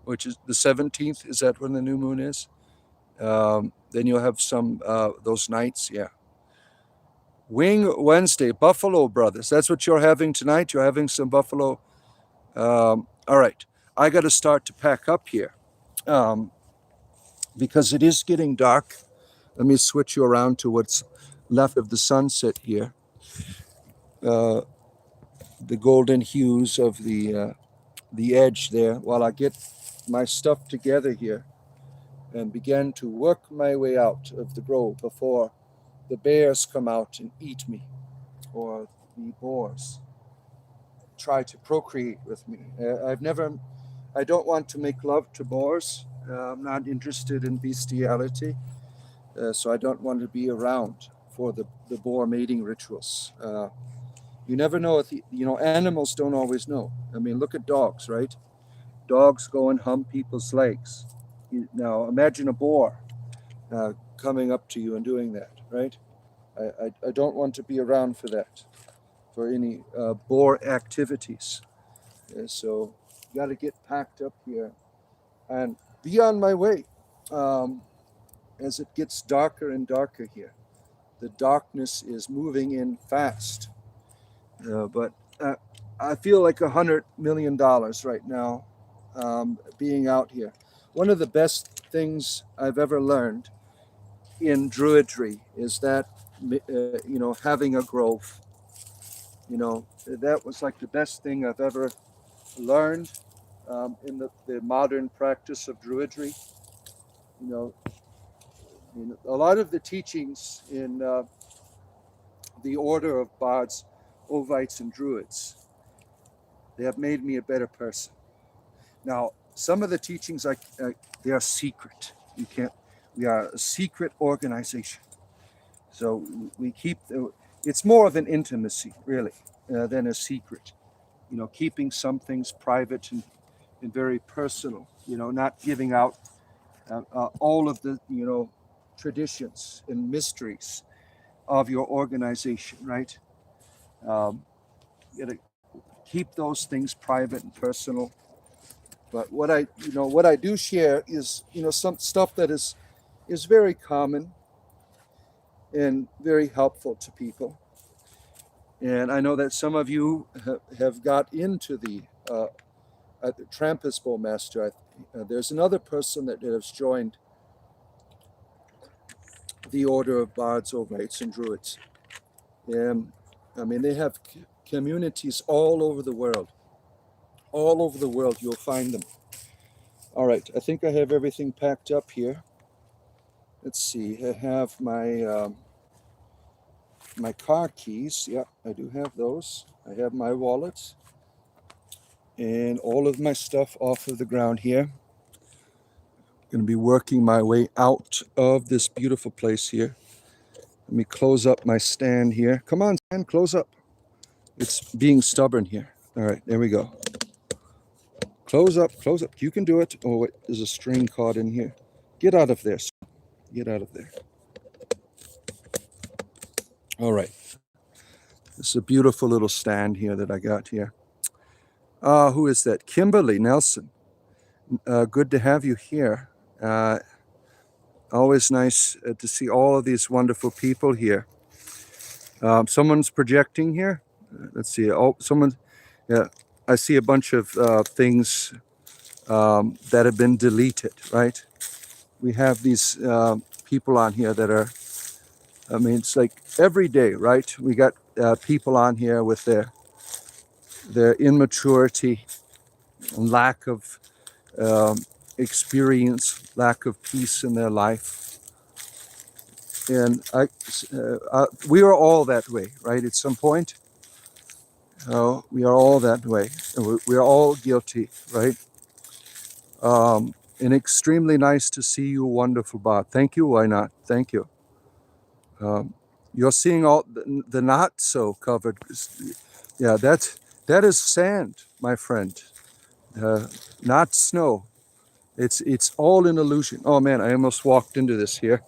which is the 17th. Is that when the new moon is? Then you'll have some those nights. Yeah. Wing Wednesday, Buffalo Brothers. That's what you're having tonight. You're having some buffalo. All right. I got to start to pack up here because it is getting dark. Let me switch you around to what's left of the sunset here. The golden hues of the edge there while I get my stuff together here and begin to work my way out of the grove before the bears come out and eat me, or the boars try to procreate with me. I don't want to make love to boars. I'm not interested in bestiality, so I don't want to be around for the boar mating rituals. You never know if animals don't always know. I mean, look at dogs, right? Dogs go and hump people's legs. Now imagine a boar coming up to you and doing that, right? I don't want to be around for that, for any boar activities. So got to get packed up here and be on my way as it gets darker and darker here. The darkness is moving in fast, but I feel like $100 million right now being out here. One of the best things I've ever learned in druidry is that having a grove, that was like the best thing I've ever learned in the modern practice of druidry. A lot of the teachings in the order of bards, ovites, and druids, they have made me a better person. Now, some of the teachings, they are secret. We are a secret organization. So we keep, it's more of an intimacy, really, than a secret. Keeping some things private and very personal, not giving out all of the, traditions and mysteries of your organization, right? You got to keep those things private and personal. But what I do share is, some stuff that is very common and very helpful to people. And I know that some of you have got into the Trampus Bowmaster. There's another person that has joined the Order of Bards, Ovites, and Druids. And I mean, they have communities all over the world. All over the world, you'll find them. All right, I think I have everything packed up here. Let's see, I have my car keys. Yeah, I do have those. I have my wallet and all of my stuff off of the ground here. Going to be working my way out of this beautiful place here. Let me close up my stand here. Come on, stand, close up. It's being stubborn here. All right, there we go. Close up, close up. You can do it. Oh, wait, there's a string caught in here. Get out of there. Get out of there. All right. This is a beautiful little stand here that I got here. Who is that? Kimberly Nelson. Good to have you here. Always nice to see all of these wonderful people here. Someone's projecting here. Let's see. Oh, someone. Yeah, I see a bunch of things that have been deleted, right? We have these people on here that are, I mean, it's like every day, right? We got people on here with their immaturity and lack of experience, lack of peace in their life. And we are all that way, right? At some point, we are all that way. And we are all guilty, right? And extremely nice to see you, wonderful Bob. Thank you. Why not? Thank you. You're seeing all the not so covered. Yeah, that is sand, my friend. Not snow. It's all an illusion. Oh man, I almost walked into this here.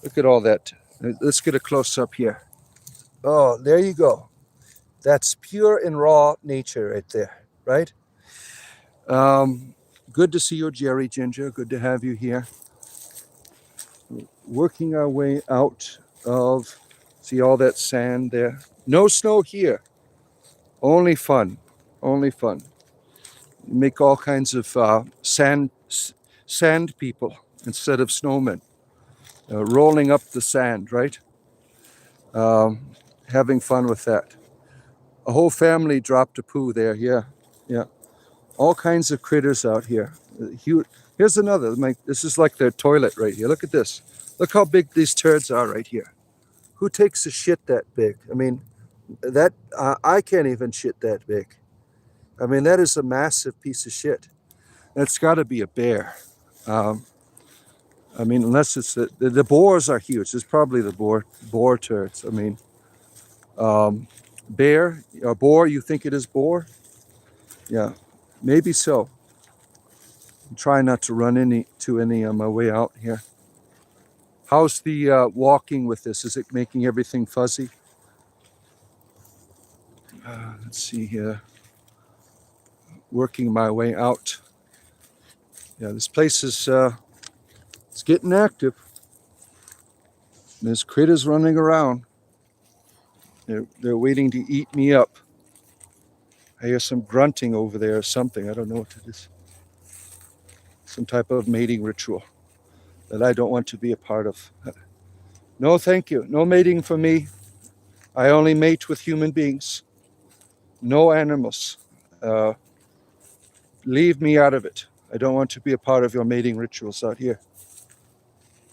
Look at all that. Let's get a close up here. Oh, there you go. That's pure and raw nature right there, right? Good to see you, Jerry Ginger. Good to have you here. Working our way out of, see all that sand there. No snow here. Only fun. Only fun. Make all kinds of sand people instead of snowmen. Rolling up the sand, right? Having fun with that. A whole family dropped a poo there. Yeah, yeah. All kinds of critters out here. Here's another. This is like their toilet right here. Look at this. Look how big these turds are right here. Who takes a shit that big? I mean, that I can't even shit that big. I mean, that is a massive piece of shit. That's got to be a bear. I mean, unless it's the boars are huge. It's probably the boar turds. I mean, bear or boar. You think it is boar? Yeah, maybe so. I'm trying not to run into any on my way out here. How's the walking with this? Is it making everything fuzzy? Let's see here. Working my way out. Yeah, this place is it's getting active. There's critters running around. They're waiting to eat me up. I hear some grunting over there or something. I don't know what it is. Some type of mating ritual that I don't want to be a part of. No, thank you. No mating for me. I only mate with human beings. No animals. Leave me out of it. I don't want to be a part of your mating rituals out here.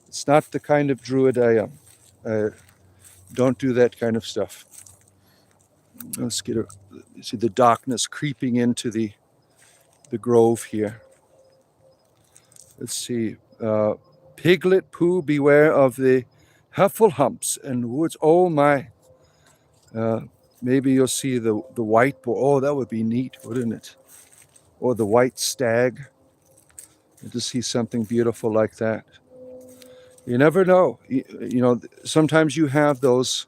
It's not the kind of druid I am. Don't do that kind of stuff. Let's see the darkness creeping into the grove here. Let's see. Piglet poo, beware of the hufflehumps and woods. Oh my. Maybe you'll see the white boar. Oh, that would be neat, wouldn't it? Or the white stag. To see something beautiful like that. You never know. You know, sometimes you have those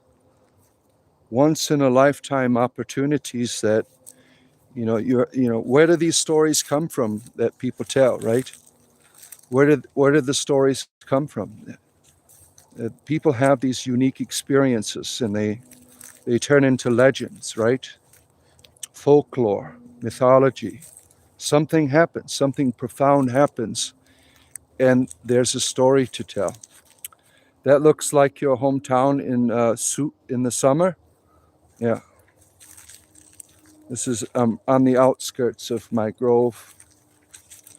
once in a lifetime opportunities that, where do these stories come from that people tell, right? Where did the stories come from? People have these unique experiences and they turn into legends, right? Folklore, mythology. Something happens, something profound happens, and there's a story to tell. That looks like your hometown in the summer. Yeah. This is on the outskirts of my grove,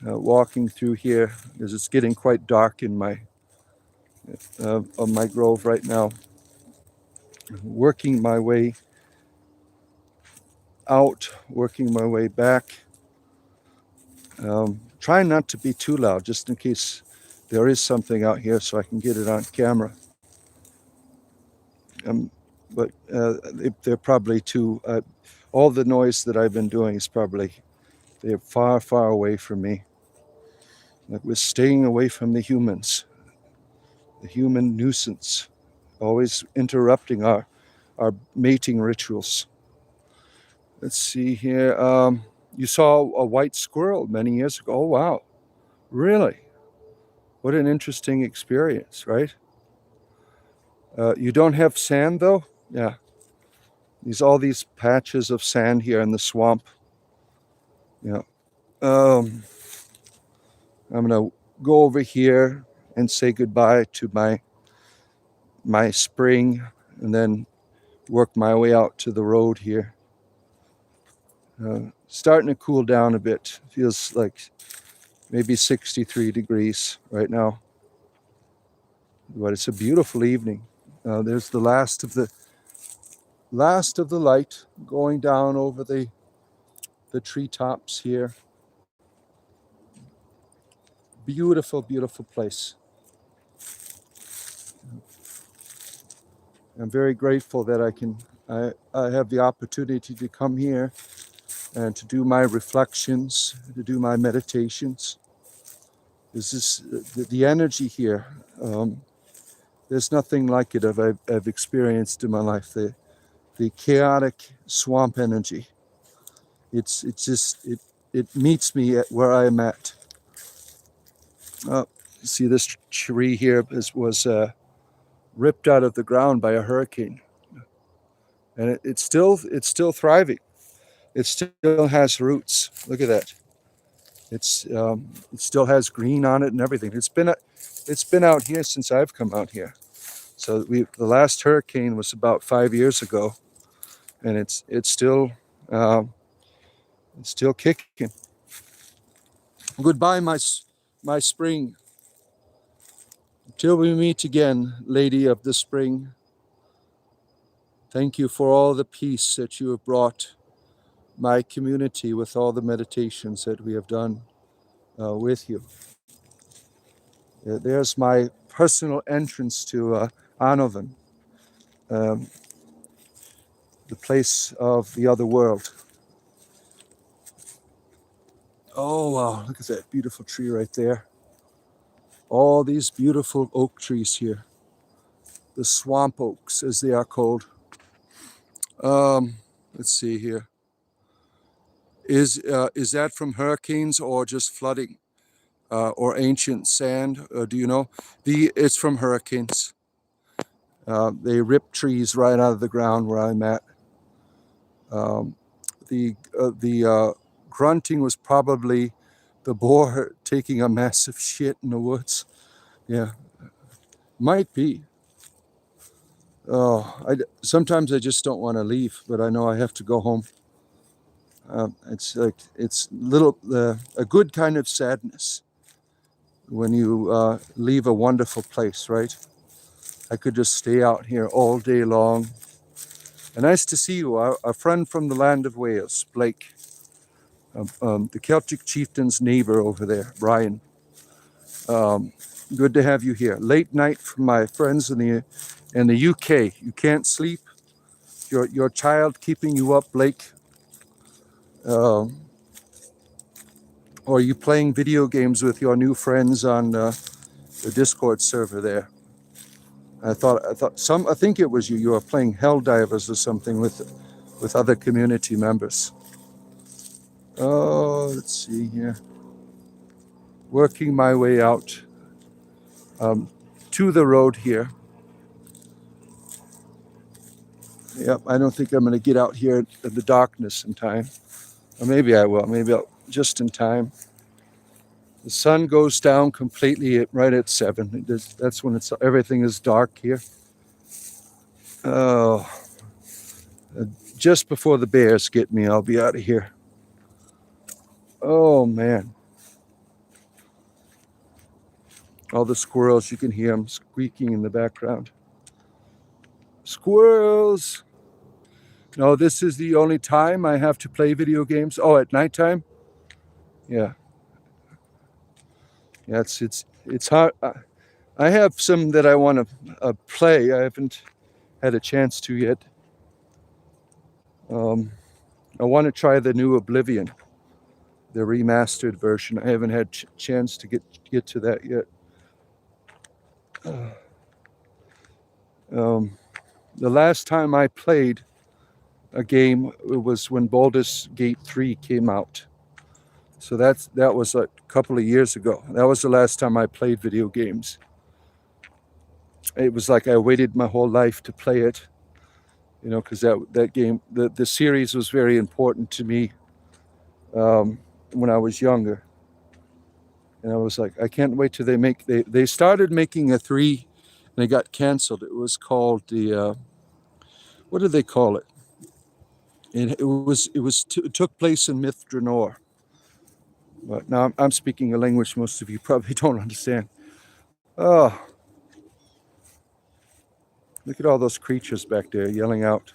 walking through here because it's getting quite dark in on my grove right now. Working my way out, working my way back. Trying not to be too loud, just in case there is something out here, so I can get it on camera. But they're probably too. All the noise that I've been doing is probably they're far, far away from me. Like we're staying away from the humans, the human nuisance, always interrupting our mating rituals. Let's see here. You saw a white squirrel many years ago. Oh, wow. Really? What an interesting experience, right? You don't have sand, though? Yeah. All these patches of sand here in the swamp. Yeah. I'm going to go over here and say goodbye to my spring and then work my way out to the road here. Starting to cool down a bit. Feels like maybe 63 degrees right now. But it's a beautiful evening. There's the last of the light going down over the treetops here. Beautiful, beautiful place. I'm very grateful that I have the opportunity to come here and to do my reflections, to do my meditations. This is the energy here. There's nothing like it I've experienced in my life. The chaotic swamp energy. It meets me at where I'm at. See, this tree here was ripped out of the ground by a hurricane, and it's still thriving. It still has roots. Look at that. It still has green on it and everything. It's been out here since I've come out here. So the last hurricane was about 5 years ago, and it's still kicking. Goodbye, my spring. Till we meet again, Lady of the Spring. Thank you for all the peace that you have brought my community with all the meditations that we have done with you. There's my personal entrance to Anovan, the place of the other world. Oh, wow, look at that beautiful tree right there. All these beautiful oak trees here. The swamp oaks, as they are called. Let's see here. Is that from hurricanes or just flooding or ancient sand? Do you know? It's from hurricanes. They rip trees right out of the ground where I'm at. The grunting was probably the boar taking a massive shit in the woods. Yeah, might be. Sometimes I just don't want to leave, but I know I have to go home. It's a good kind of sadness when you leave a wonderful place, right? I could just stay out here all day long. And nice to see you, a friend from the land of Wales, Blake, the Celtic chieftain's neighbor over there, Brian. Good to have you here. Late night from my friends in the UK. You can't sleep. Your child keeping you up, Blake. Or are you playing video games with your new friends on the Discord server there? I think it was you. You were playing Helldivers or something with other community members. Oh, let's see here. Working my way out to the road here. Yep, I don't think I'm going to get out here in the darkness in time. Or maybe I will. Maybe I'll just in time. The sun goes down completely right at 7. That's when everything is dark here. Oh, just before the bears get me, I'll be out of here. Oh man. All the squirrels, you can hear them squeaking in the background. Squirrels! No, this is the only time I have to play video games. Oh, at nighttime? Yeah. Yeah, it's hard. I have some that I want to play. I haven't had a chance to yet. I want to try the new Oblivion, the remastered version. I haven't had chance to get to that yet. The last time I played a game was when Baldur's Gate 3 came out. So that was a couple of years ago. That was the last time I played video games. It was like I waited my whole life to play it, you know, because that game, the series was very important to me when I was younger. And I was like, I can't wait till they started making a 3 and it got canceled. It was called what did they call it? It took place in Myth Draenor. But now I'm speaking a language most of you probably don't understand. Oh, look at all those creatures back there yelling out.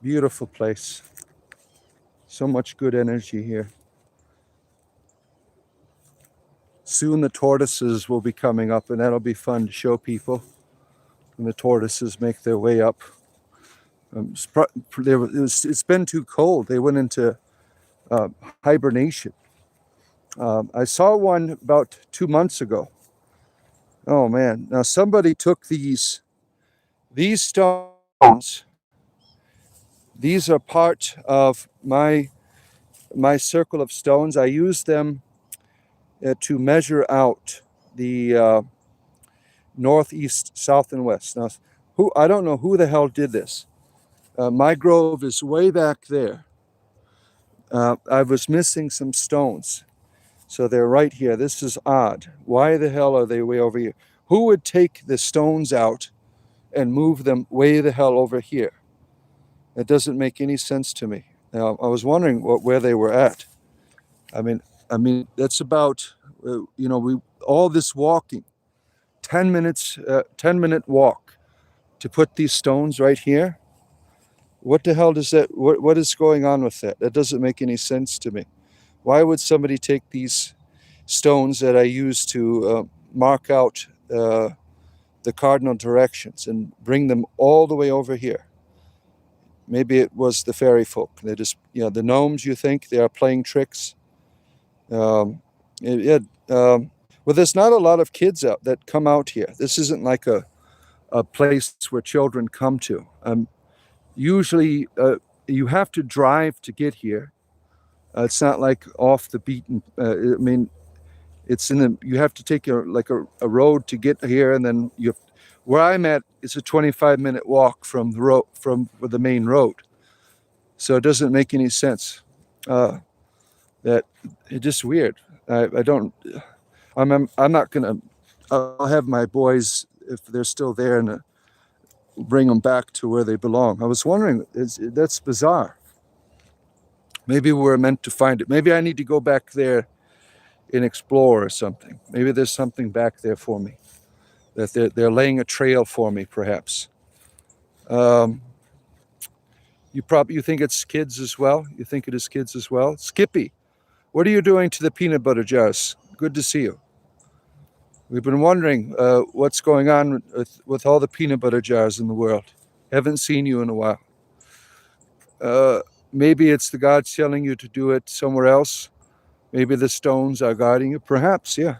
Beautiful place. So much good energy here. Soon the tortoises will be coming up, and that'll be fun to show people when the tortoises make their way up. It's been too cold. They went into hibernation. I saw one about 2 months ago. Oh man! Now somebody took these stones. These are part of my circle of stones. I use them to measure out the northeast, south, and west. Now, I don't know who the hell did this. My grove is way back there. I was missing some stones. So they're right here. This is odd. Why the hell are they way over here? Who would take the stones out and move them way the hell over here? It doesn't make any sense to me. Now, I was wondering where they were at. I mean, that's about, all this walking, 10 minutes, 10-minute walk to put these stones right here. What the hell does that, what is going on with that? That doesn't make any sense to me. Why would somebody take these stones that I use to mark out the cardinal directions and bring them all the way over here? Maybe it was the fairy folk. They just, the gnomes, you think, they are playing tricks. Well, there's not a lot of kids out that come out here. This isn't like a place where children come to. Usually, you have to drive to get here. It's not like off the beaten. It's you have to take a road to get here, and then where I'm at is a 25-minute walk from the road, from the main road. So it doesn't make any sense. That it's just weird. I'm not gonna. I'll have my boys, if they're still there, and bring them back to where they belong. I was wondering, that's bizarre. Maybe we're meant to find it. Maybe I need to go back there and explore or something. Maybe there's something back there for me, that they're laying a trail for me, perhaps. You think it's kids as well? You think it is kids as well? Skippy, what are you doing to the peanut butter jars? Good to see you. We've been wondering what's going on with all the peanut butter jars in the world. Haven't seen you in a while. Maybe it's the gods telling you to do it somewhere else. Maybe the stones are guiding you. Perhaps, yeah.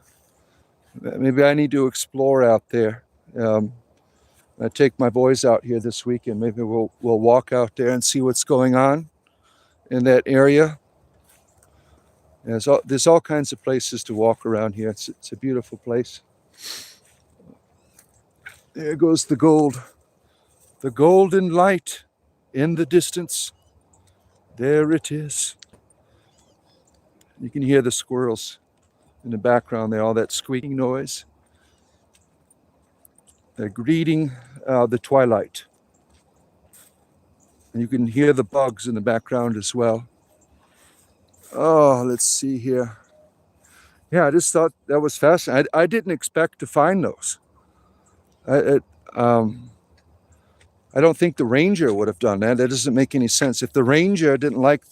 Maybe I need to explore out there. I take my boys out here this weekend. Maybe we'll walk out there and see what's going on in that area. There's all kinds of places to walk around here. It's a beautiful place. There goes the gold. The golden light in the distance. There it is. You can hear the squirrels in the background there, all that squeaking noise. They're greeting the twilight. And you can hear the bugs in the background as well. Oh, let's see here. Yeah, I just thought that was fascinating. I didn't expect to find those. I don't think the ranger would have done that. That doesn't make any sense. If the ranger didn't like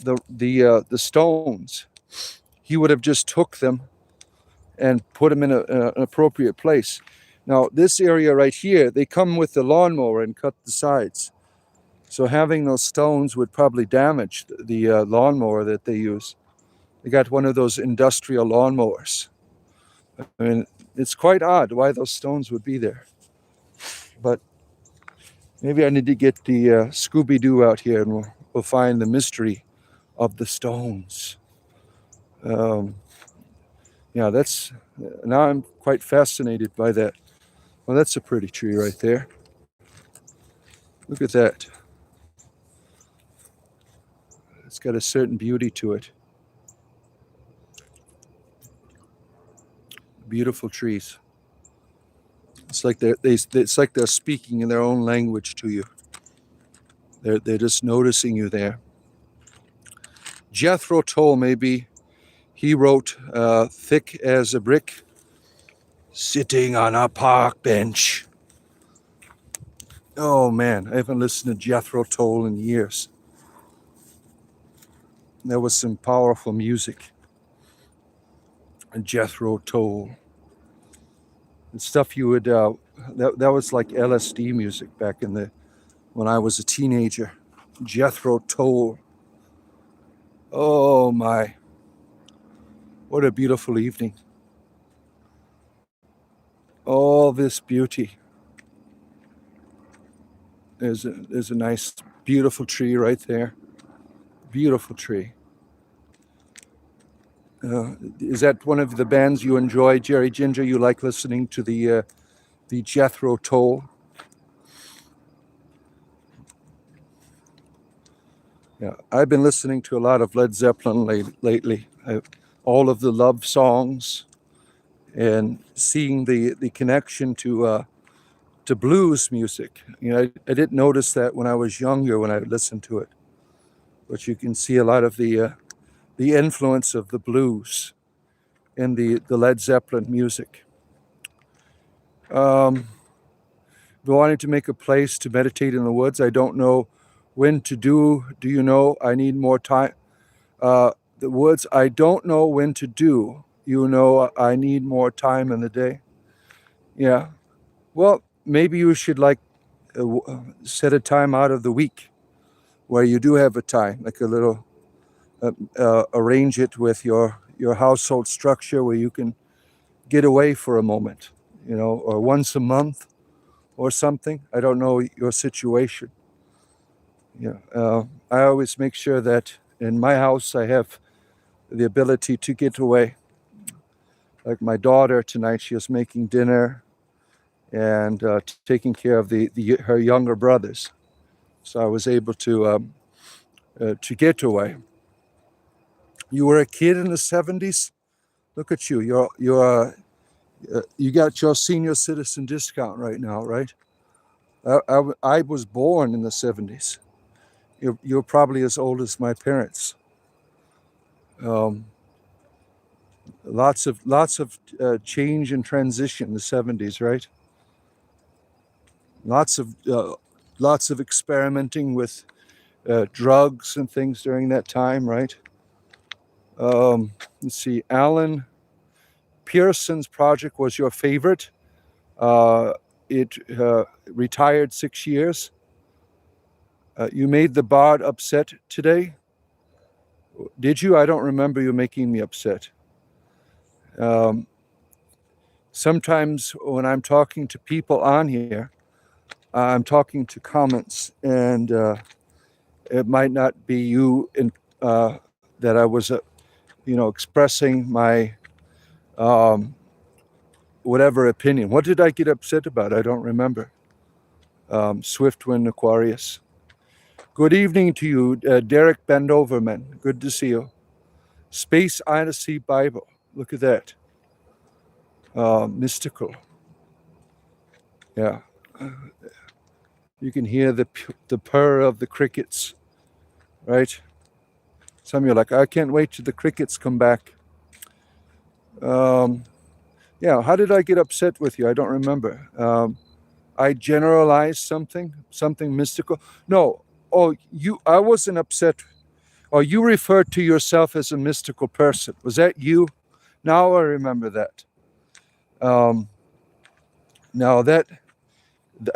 the stones, he would have just took them and put them in an appropriate place. Now, this area right here, they come with the lawnmower and cut the sides. So having those stones would probably damage the lawnmower that they use. They got one of those industrial lawnmowers. I mean, it's quite odd why those stones would be there. But maybe I need to get the Scooby-Doo out here and we'll find the mystery of the stones. Yeah, now I'm quite fascinated by that. Well, that's a pretty tree right there. Look at that. It's got a certain beauty to it. Beautiful trees. It's like they're speaking in their own language to you. They're just noticing you there. Jethro Tull, maybe he wrote thick as a brick, sitting on a park bench. Oh man, I haven't listened to Jethro Tull in years. There was some powerful music. And Jethro Tull. And stuff you would, that was like LSD music back when I was a teenager. Jethro Tull. Oh my. What a beautiful evening. All this beauty. There's a nice, beautiful tree right there. Beautiful tree. Is that one of the bands you enjoy, Jerry Ginger? You like listening to the Jethro Tull? Yeah, I've been listening to a lot of Led Zeppelin lately. All of the love songs, and seeing the connection to blues music. You know, I didn't notice that when I was younger when I listened to it, but you can see a lot of the influence of the blues in the Led Zeppelin music. Wanting to make a place to meditate in the woods. I don't know when to do you know? I need more time. The woods, I don't know when to do. You know, I need more time in the day. Yeah. Well, maybe you should set a time out of the week where you do have a time, like a little, arrange it with your household structure where you can get away for a moment, you know, or once a month or something. I don't know your situation. Yeah. I always make sure that in my house I have the ability to get away. Like my daughter tonight, she was making dinner and taking care of her younger brothers. So I was able to get away. You were a kid in the 70s? Look at you. You got your senior citizen discount right now, right? I was born in the 70s. You're probably as old as my parents. Lots of change and transition in the 70s, right? Lots of experimenting with drugs and things during that time, right? Let's see. Alan Pearson's project was your favorite. It retired 6 years. You made the bard upset today. Did you? I don't remember you making me upset. Sometimes when I'm talking to people on here, I'm talking to comments, and it might not be you that I was, expressing my whatever opinion. What did I get upset about? I don't remember. Swiftwind Aquarius. Good evening to you, Derek Bendoverman. Good to see you. Space Odyssey Bible. Look at that. Mystical. Yeah. You can hear the purr of the crickets, right? Some of you are like, I can't wait till the crickets come back. Yeah, how did I get upset with you? I don't remember. I generalized something mystical. No, I wasn't upset. Or you referred to yourself as a mystical person. Was that you? Now I remember that. Now that,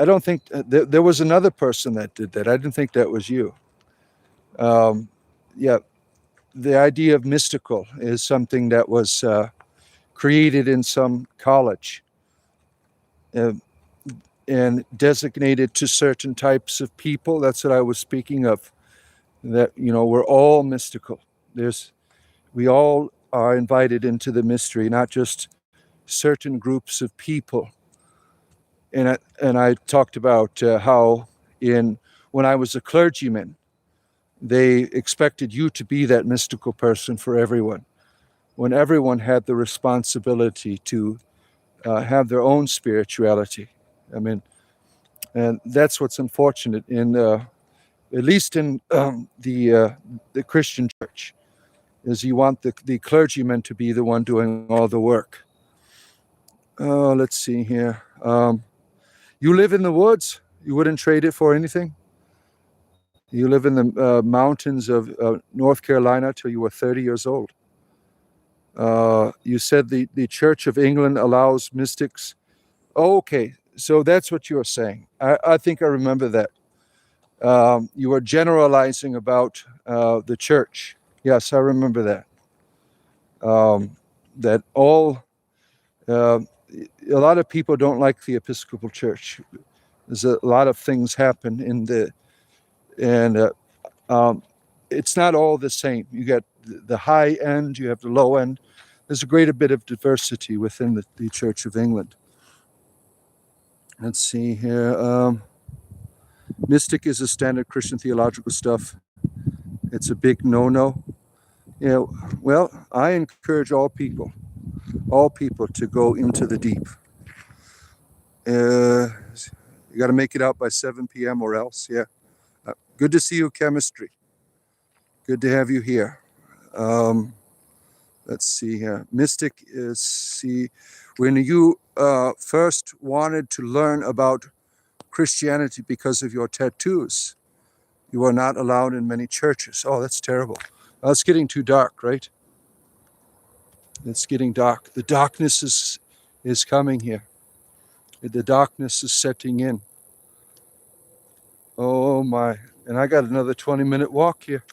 I don't think, there was another person that did that. I didn't think that was you. Yeah, the idea of mystical is something that was created in some college and designated to certain types of people. That's what I was speaking of. That, we're all mystical. We all are invited into the mystery, not just certain groups of people. And I talked about how when I was a clergyman, they expected you to be that mystical person for everyone, when everyone had the responsibility to have their own spirituality. I mean, and that's what's unfortunate at least in the Christian church, is you want the clergyman to be the one doing all the work. Oh, let's see here. You live in the woods? You wouldn't trade it for anything? You live in the mountains of North Carolina till you were 30 years old. You said the Church of England allows mystics. Oh, okay, so that's what you're saying. I think I remember that. You were generalizing about the church. Yes, I remember that. That a lot of people don't like the Episcopal Church. There's a lot of things happen and it's not all the same. You get the high end, you have the low end. There's a greater bit of diversity within the Church of England. Let's see here. Mystic is a standard Christian theological stuff. It's a big no-no. Well, I encourage all people to go into the deep. You got to make it out by 7 p.m. or else, yeah. Good to see you, chemistry. Good to have you here. Let's see here. Mystic is, when you first wanted to learn about Christianity because of your tattoos, you are not allowed in many churches. Oh, that's terrible. Well, it's getting too dark, right? It's getting dark. The darkness is coming here. The darkness is setting in. Oh my. And I got another 20-minute walk here.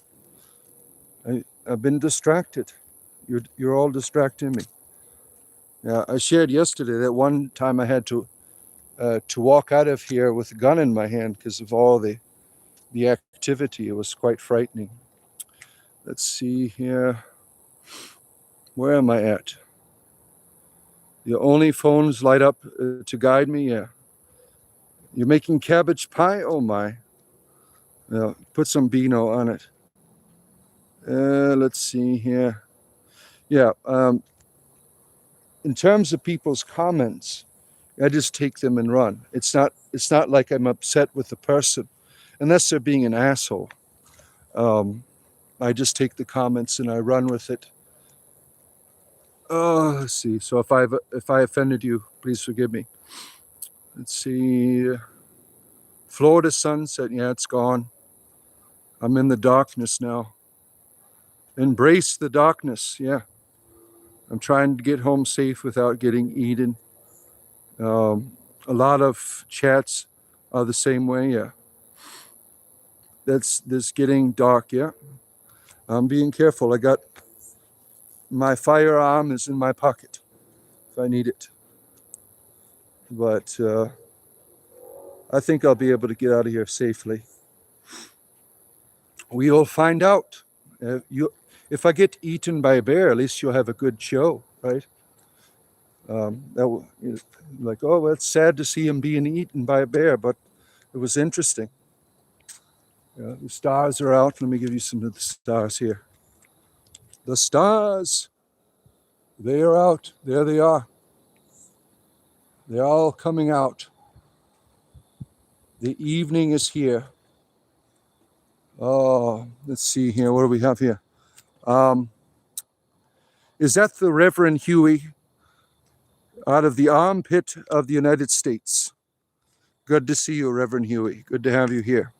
I've been distracted. You're all distracting me. Yeah, I shared yesterday that one time I had to walk out of here with a gun in my hand because of all the activity. It was quite frightening. Let's see here. Where am I at? The only phones light up to guide me? Yeah. You're making cabbage pie? Oh my. Yeah, put some Beano on it. Let's see here. Yeah. In terms of people's comments, I just take them and run. It's not like I'm upset with the person, unless they're being an asshole. I just take the comments and I run with it. Oh, let's see. So if I offended you, please forgive me. Let's see. Florida sunset. Yeah, it's gone. I'm in the darkness now. Embrace the darkness. Yeah. I'm trying to get home safe without getting eaten. A lot of chats are the same way. Yeah. That's getting dark. Yeah. I'm being careful. I got my firearm is in my pocket if I need it. But I think I'll be able to get out of here safely. We'll find out. If I get eaten by a bear, at least you'll have a good show, right? Like, oh, well, it's sad to see him being eaten by a bear, but it was interesting. The stars are out. Let me give you some of the stars here. The stars, they are out. There they are. They're all coming out. The evening is here. Oh, let's see here. What do we have here? Is that the Reverend Huey out of the armpit of the United States? Good to see you, Reverend Huey. Good to have you here.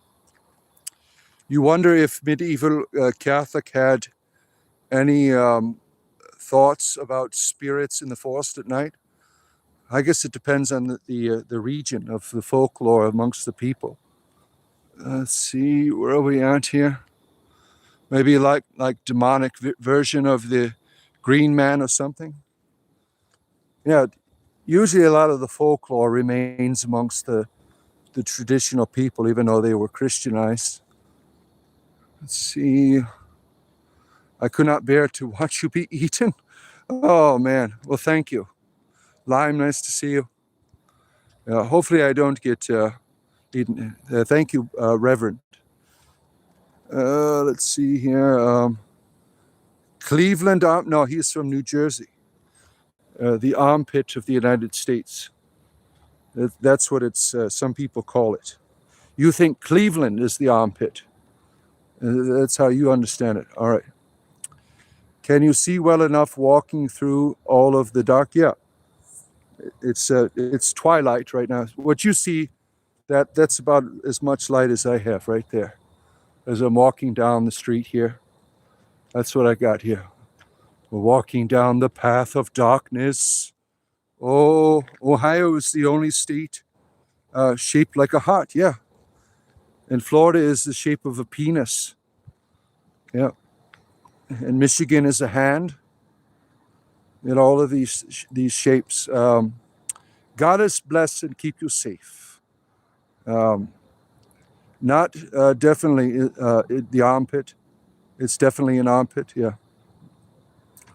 You wonder if medieval Catholic had any thoughts about spirits in the forest at night? I guess it depends on the region of the folklore amongst the people. Let's see, where are we at here? Maybe like demonic version of the Green Man or something? Yeah, usually a lot of the folklore remains amongst the traditional people, even though they were Christianized. Let's see. I could not bear to watch you be eaten. Oh, man. Well, thank you. Lime, nice to see you. Hopefully I don't get eaten. Thank you, Reverend. Let's see here. Cleveland, no, he's from New Jersey. The armpit of the United States. That's what it's. Some people call it. You think Cleveland is the armpit. That's how you understand it. All right. Can you see well enough walking through all of the dark? Yeah. It's twilight right now. What you see, that's about as much light as I have right there. As I'm walking down the street here. That's what I got here. We're walking down the path of darkness. Oh, Ohio is the only state shaped like a heart, yeah. And Florida is the shape of a penis. Yeah. And Michigan is a hand. And all of these shapes. God is blessed and keep you safe. Not definitely the armpit. It's definitely an armpit, yeah.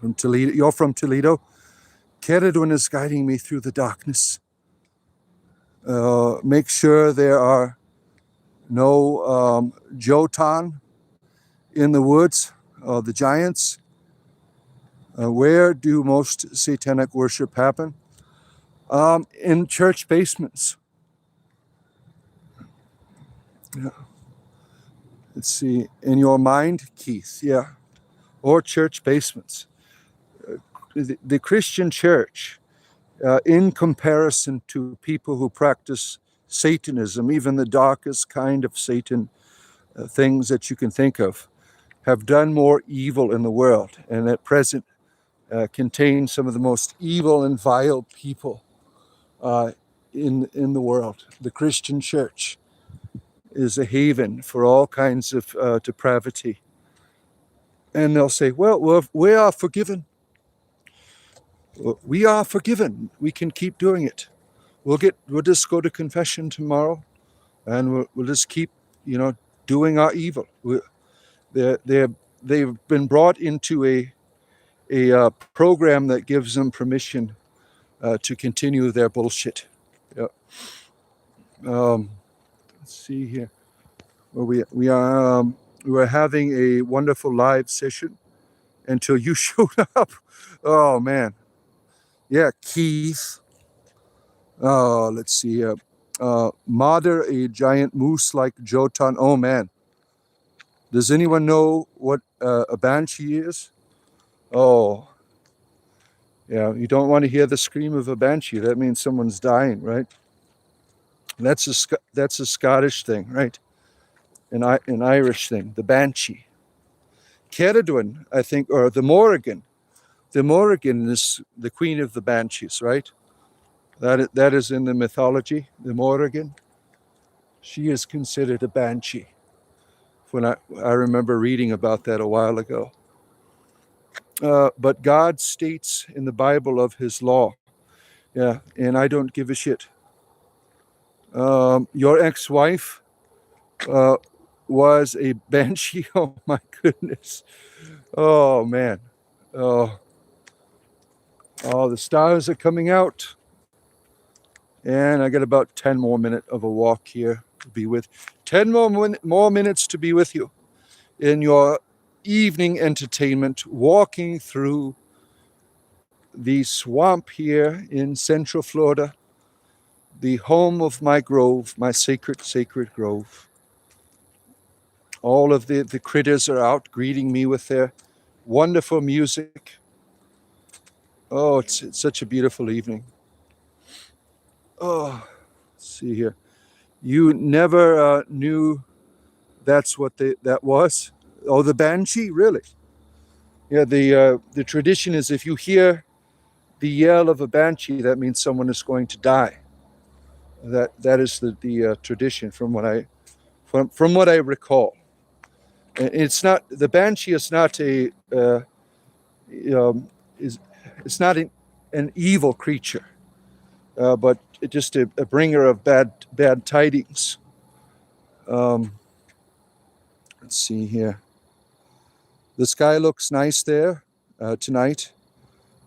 From Toledo. You're from Toledo? Keredwin is guiding me through the darkness. Make sure there are no Jotun in the woods, the giants. Where do most satanic worship happen? In church basements. Yeah. Let's see. In your mind, Keith, yeah. Or church basements. The Christian church, in comparison to people who practice Satanism, even the darkest kind of Satan things that you can think of, have done more evil in the world, and at present contain some of the most evil and vile people in the world. The Christian church is a haven for all kinds of depravity. And they'll say, well, we are forgiven. We are forgiven. We can keep doing it. We'll just go to confession tomorrow, and we'll just keep, doing our evil. They've been brought into a program that gives them permission to continue their bullshit. Yeah. Let's see here. Well, we were having a wonderful live session until you showed up. Oh man. Yeah, Keith. Let's see here. Mother, a giant moose like Jotun. Oh man. Does anyone know what a banshee is? Oh. Yeah, you don't want to hear the scream of a banshee. That means someone's dying, right? That's a Scottish thing, right? An Irish thing, the banshee. Ceridwen, I think, or the Morrigan. The Morrigan is the queen of the banshees, right? That is in the mythology, the Morrigan. She is considered a banshee. When I remember reading about that a while ago. But God states in the Bible of his law. Yeah, and I don't give a shit. Your ex-wife was a banshee. Oh my goodness. Oh man. Oh, the stars are coming out. And I got about 10 more minutes of a walk here to be with. 10 more minutes to be with you in your evening entertainment, walking through the swamp here in Central Florida, the home of my grove, my sacred grove. All of the critters are out greeting me with their wonderful music. Oh, it's such a beautiful evening. Oh, let's see here. You never knew that's what that was? Oh, the banshee, really? Yeah, the tradition is if you hear the yell of a banshee, that means someone is going to die. That is the tradition from what I recall. And it's not, the banshee is not a is it's not an evil creature, but just a bringer of bad tidings. Let's see here. The sky looks nice there tonight.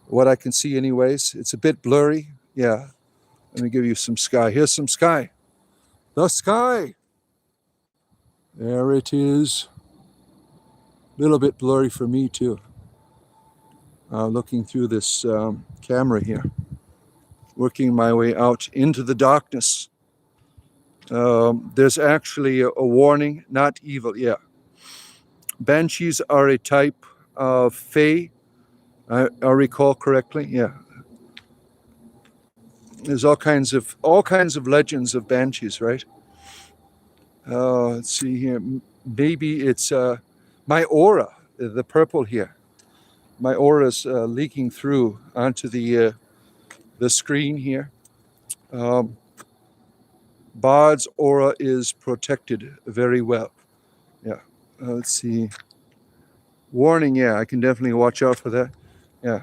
What I can see, anyways. It's a bit blurry. Yeah. Let me give you some sky. Here's some sky. The sky. There it is. A little bit blurry for me too. Looking through this camera here. Working my way out into the darkness. There's actually a warning, not evil. Yeah. Banshees are a type of fae. I recall correctly. Yeah. There's all kinds of legends of banshees, right? Let's see here. Maybe it's my aura, the purple here. My aura is leaking through onto the screen here. Bard's aura is protected very well. Yeah. Let's see. Warning. Yeah, I can definitely watch out for that. Yeah.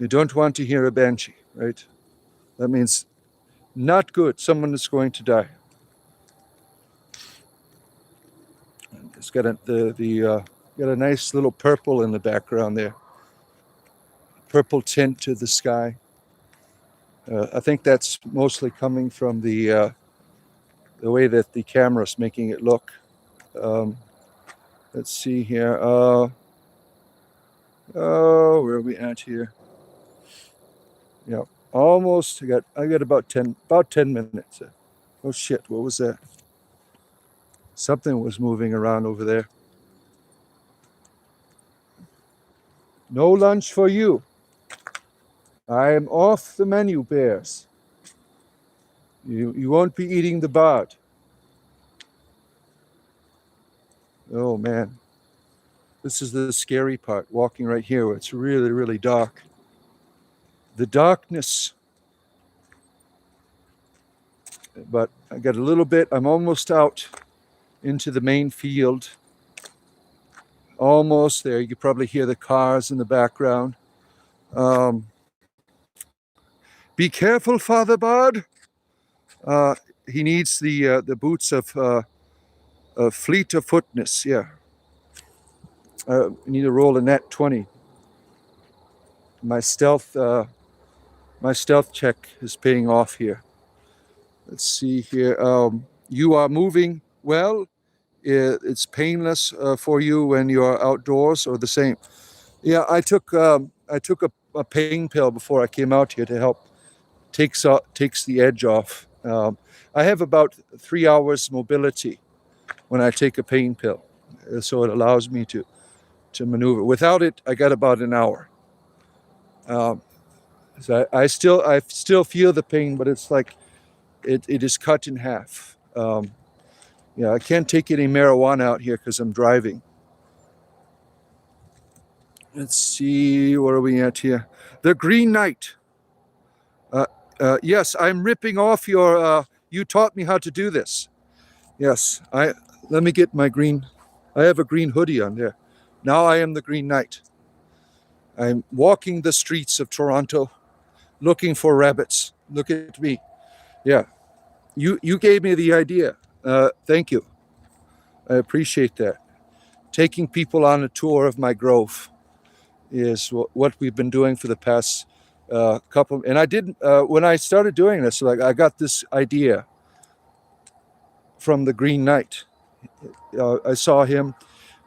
You don't want to hear a banshee, right? That means not good. Someone is going to die. It's got got a nice little purple in the background there. Purple tint to the sky. I think that's mostly coming from the way that the camera is making it look. Let's see here. Where are we at here? Yeah, almost. I got about 10 minutes. Oh shit! What was that? Something was moving around over there. No lunch for you. I am off the menu, bears. You won't be eating the bard. Oh man. This is the scary part, walking right here where it's really, really dark. The darkness. But I got a little bit, I'm almost out into the main field. Almost there. You can probably hear the cars in the background. Be careful, Father Bard. He needs the boots of fleet of footness. Yeah. I need to roll a nat 20. My stealth check is paying off here. Let's see here. You are moving well. It's painless for you when you are outdoors, or the same? Yeah, I took a pain pill before I came out here to help takes the edge off. I have about 3 hours mobility when I take a pain pill, so it allows me to maneuver. Without it, I got about an hour. So I still feel the pain, but it's like it is cut in half. Yeah, I can't take any marijuana out here because I'm driving. Let's see, where are we at here? The Green Knight. Yes, I'm ripping off your. You taught me how to do this. Yes, let me get my green. I have a green hoodie on there. Now I am the Green Knight. I'm walking the streets of Toronto, looking for rabbits. Look at me. Yeah, you gave me the idea. Thank you. I appreciate that. Taking people on a tour of my grove is what we've been doing for the past couple. And I didn't when I started doing this. Like I got this idea from the Green Knight. I saw him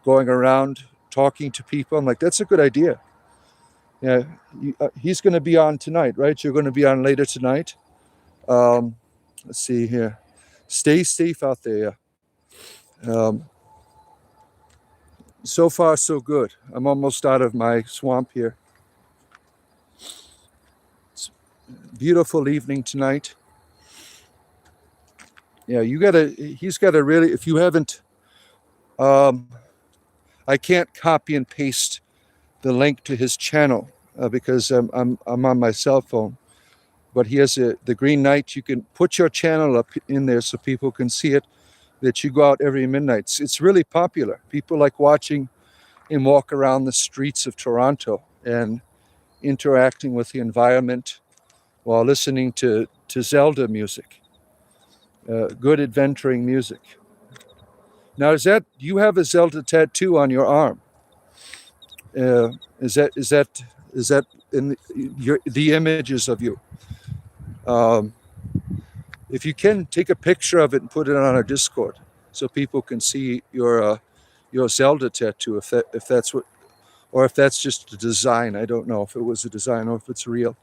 going around talking to people. I'm like, that's a good idea. Yeah, he's going to be on tonight, right? You're going to be on later tonight. Let's see here. Stay safe out there. So far, so good. I'm almost out of my swamp here. It's a beautiful evening tonight. Yeah, he's got to really, if you haven't, I can't copy and paste the link to his channel because I'm on my cell phone. But he has the Green Knight. You can put your channel up in there so people can see it, that you go out every midnight. It's really popular. People like watching him walk around the streets of Toronto and interacting with the environment while listening to Zelda music, good adventuring music. Now, you have a Zelda tattoo on your arm? Is that in the images of you? If you can, take a picture of it and put it on our Discord so people can see your Zelda tattoo. If that's what, or if that's just a design. I don't know if it was a design or if it's real.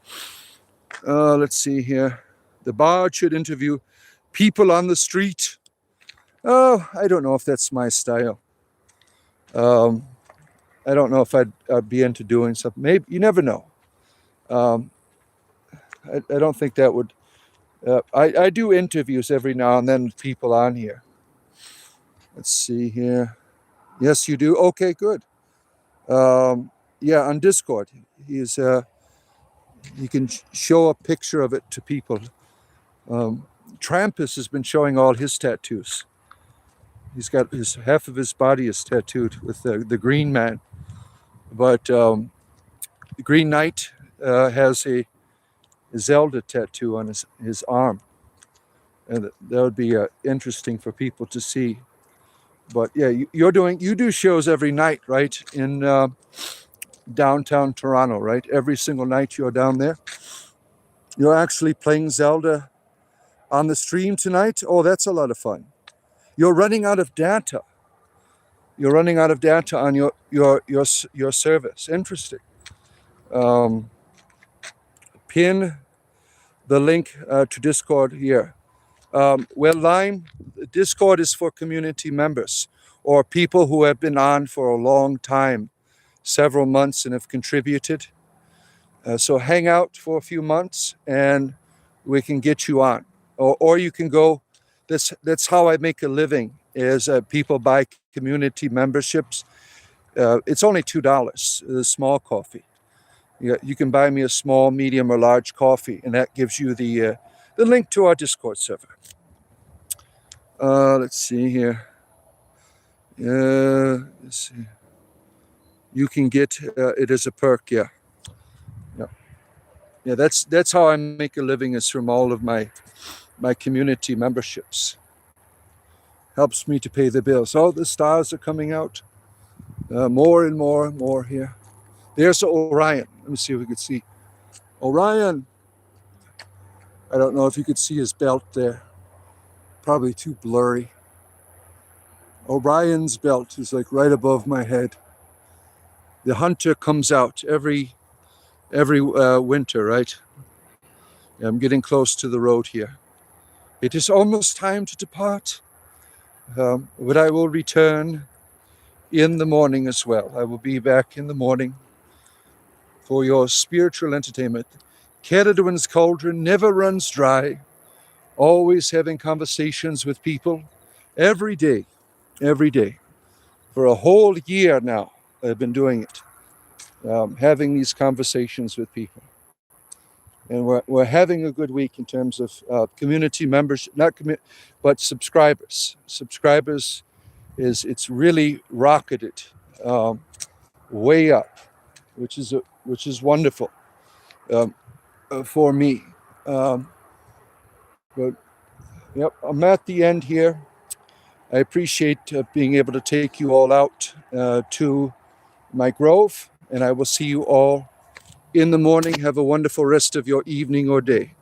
Let's see here. The Bard should interview people on the street. Oh, I don't know if that's my style. I don't know if I'd be into doing something. Maybe, you never know. I don't think that would. I do interviews every now and then with people on here. Let's see here. Yes, you do. Okay, good. Yeah, on Discord, you can show a picture of it to people. Trampus has been showing all his tattoos. He's got half of his body is tattooed with the Green Man, but the Green Knight has a Zelda tattoo on his arm, and that would be interesting for people to see. But yeah, you do shows every night, right, in downtown Toronto, right? Every single night you're down there. You're actually playing Zelda on the stream tonight. Oh, that's a lot of fun. You're running out of data. You're running out of data on your service. Interesting. Pin the link to Discord here. Well, Lime, Discord is for community members or people who have been on for a long time, several months, and have contributed. So hang out for a few months and we can get you on. Or you can go, that's how I make a living, is people buy community memberships. It's only $2, the small coffee. You can buy me a small, medium, or large coffee, and that gives you the link to our Discord server. Let's see here. Let's see. You can get it as a perk, yeah. Yeah, that's how I make a living, is from all of my community memberships. Helps me to pay the bills. Oh, the stars are coming out. More and more here. There's Orion. Let me see if we can see Orion. I don't know if you could see his belt there. Probably too blurry. Orion's belt is like right above my head. The hunter comes out every winter, right? I'm getting close to the road here. It is almost time to depart, but I will return in the morning as well. I will be back in the morning for your spiritual entertainment. Caradwin's Cauldron never runs dry, always having conversations with people every day. For a whole year now, I've been doing it, having these conversations with people. And we're having a good week in terms of community members, but subscribers. Subscribers it's really rocketed way up, which is wonderful for me. But yep, I'm at the end here. I appreciate being able to take you all out to my grove, and I will see you all in the morning. Have a wonderful rest of your evening or day.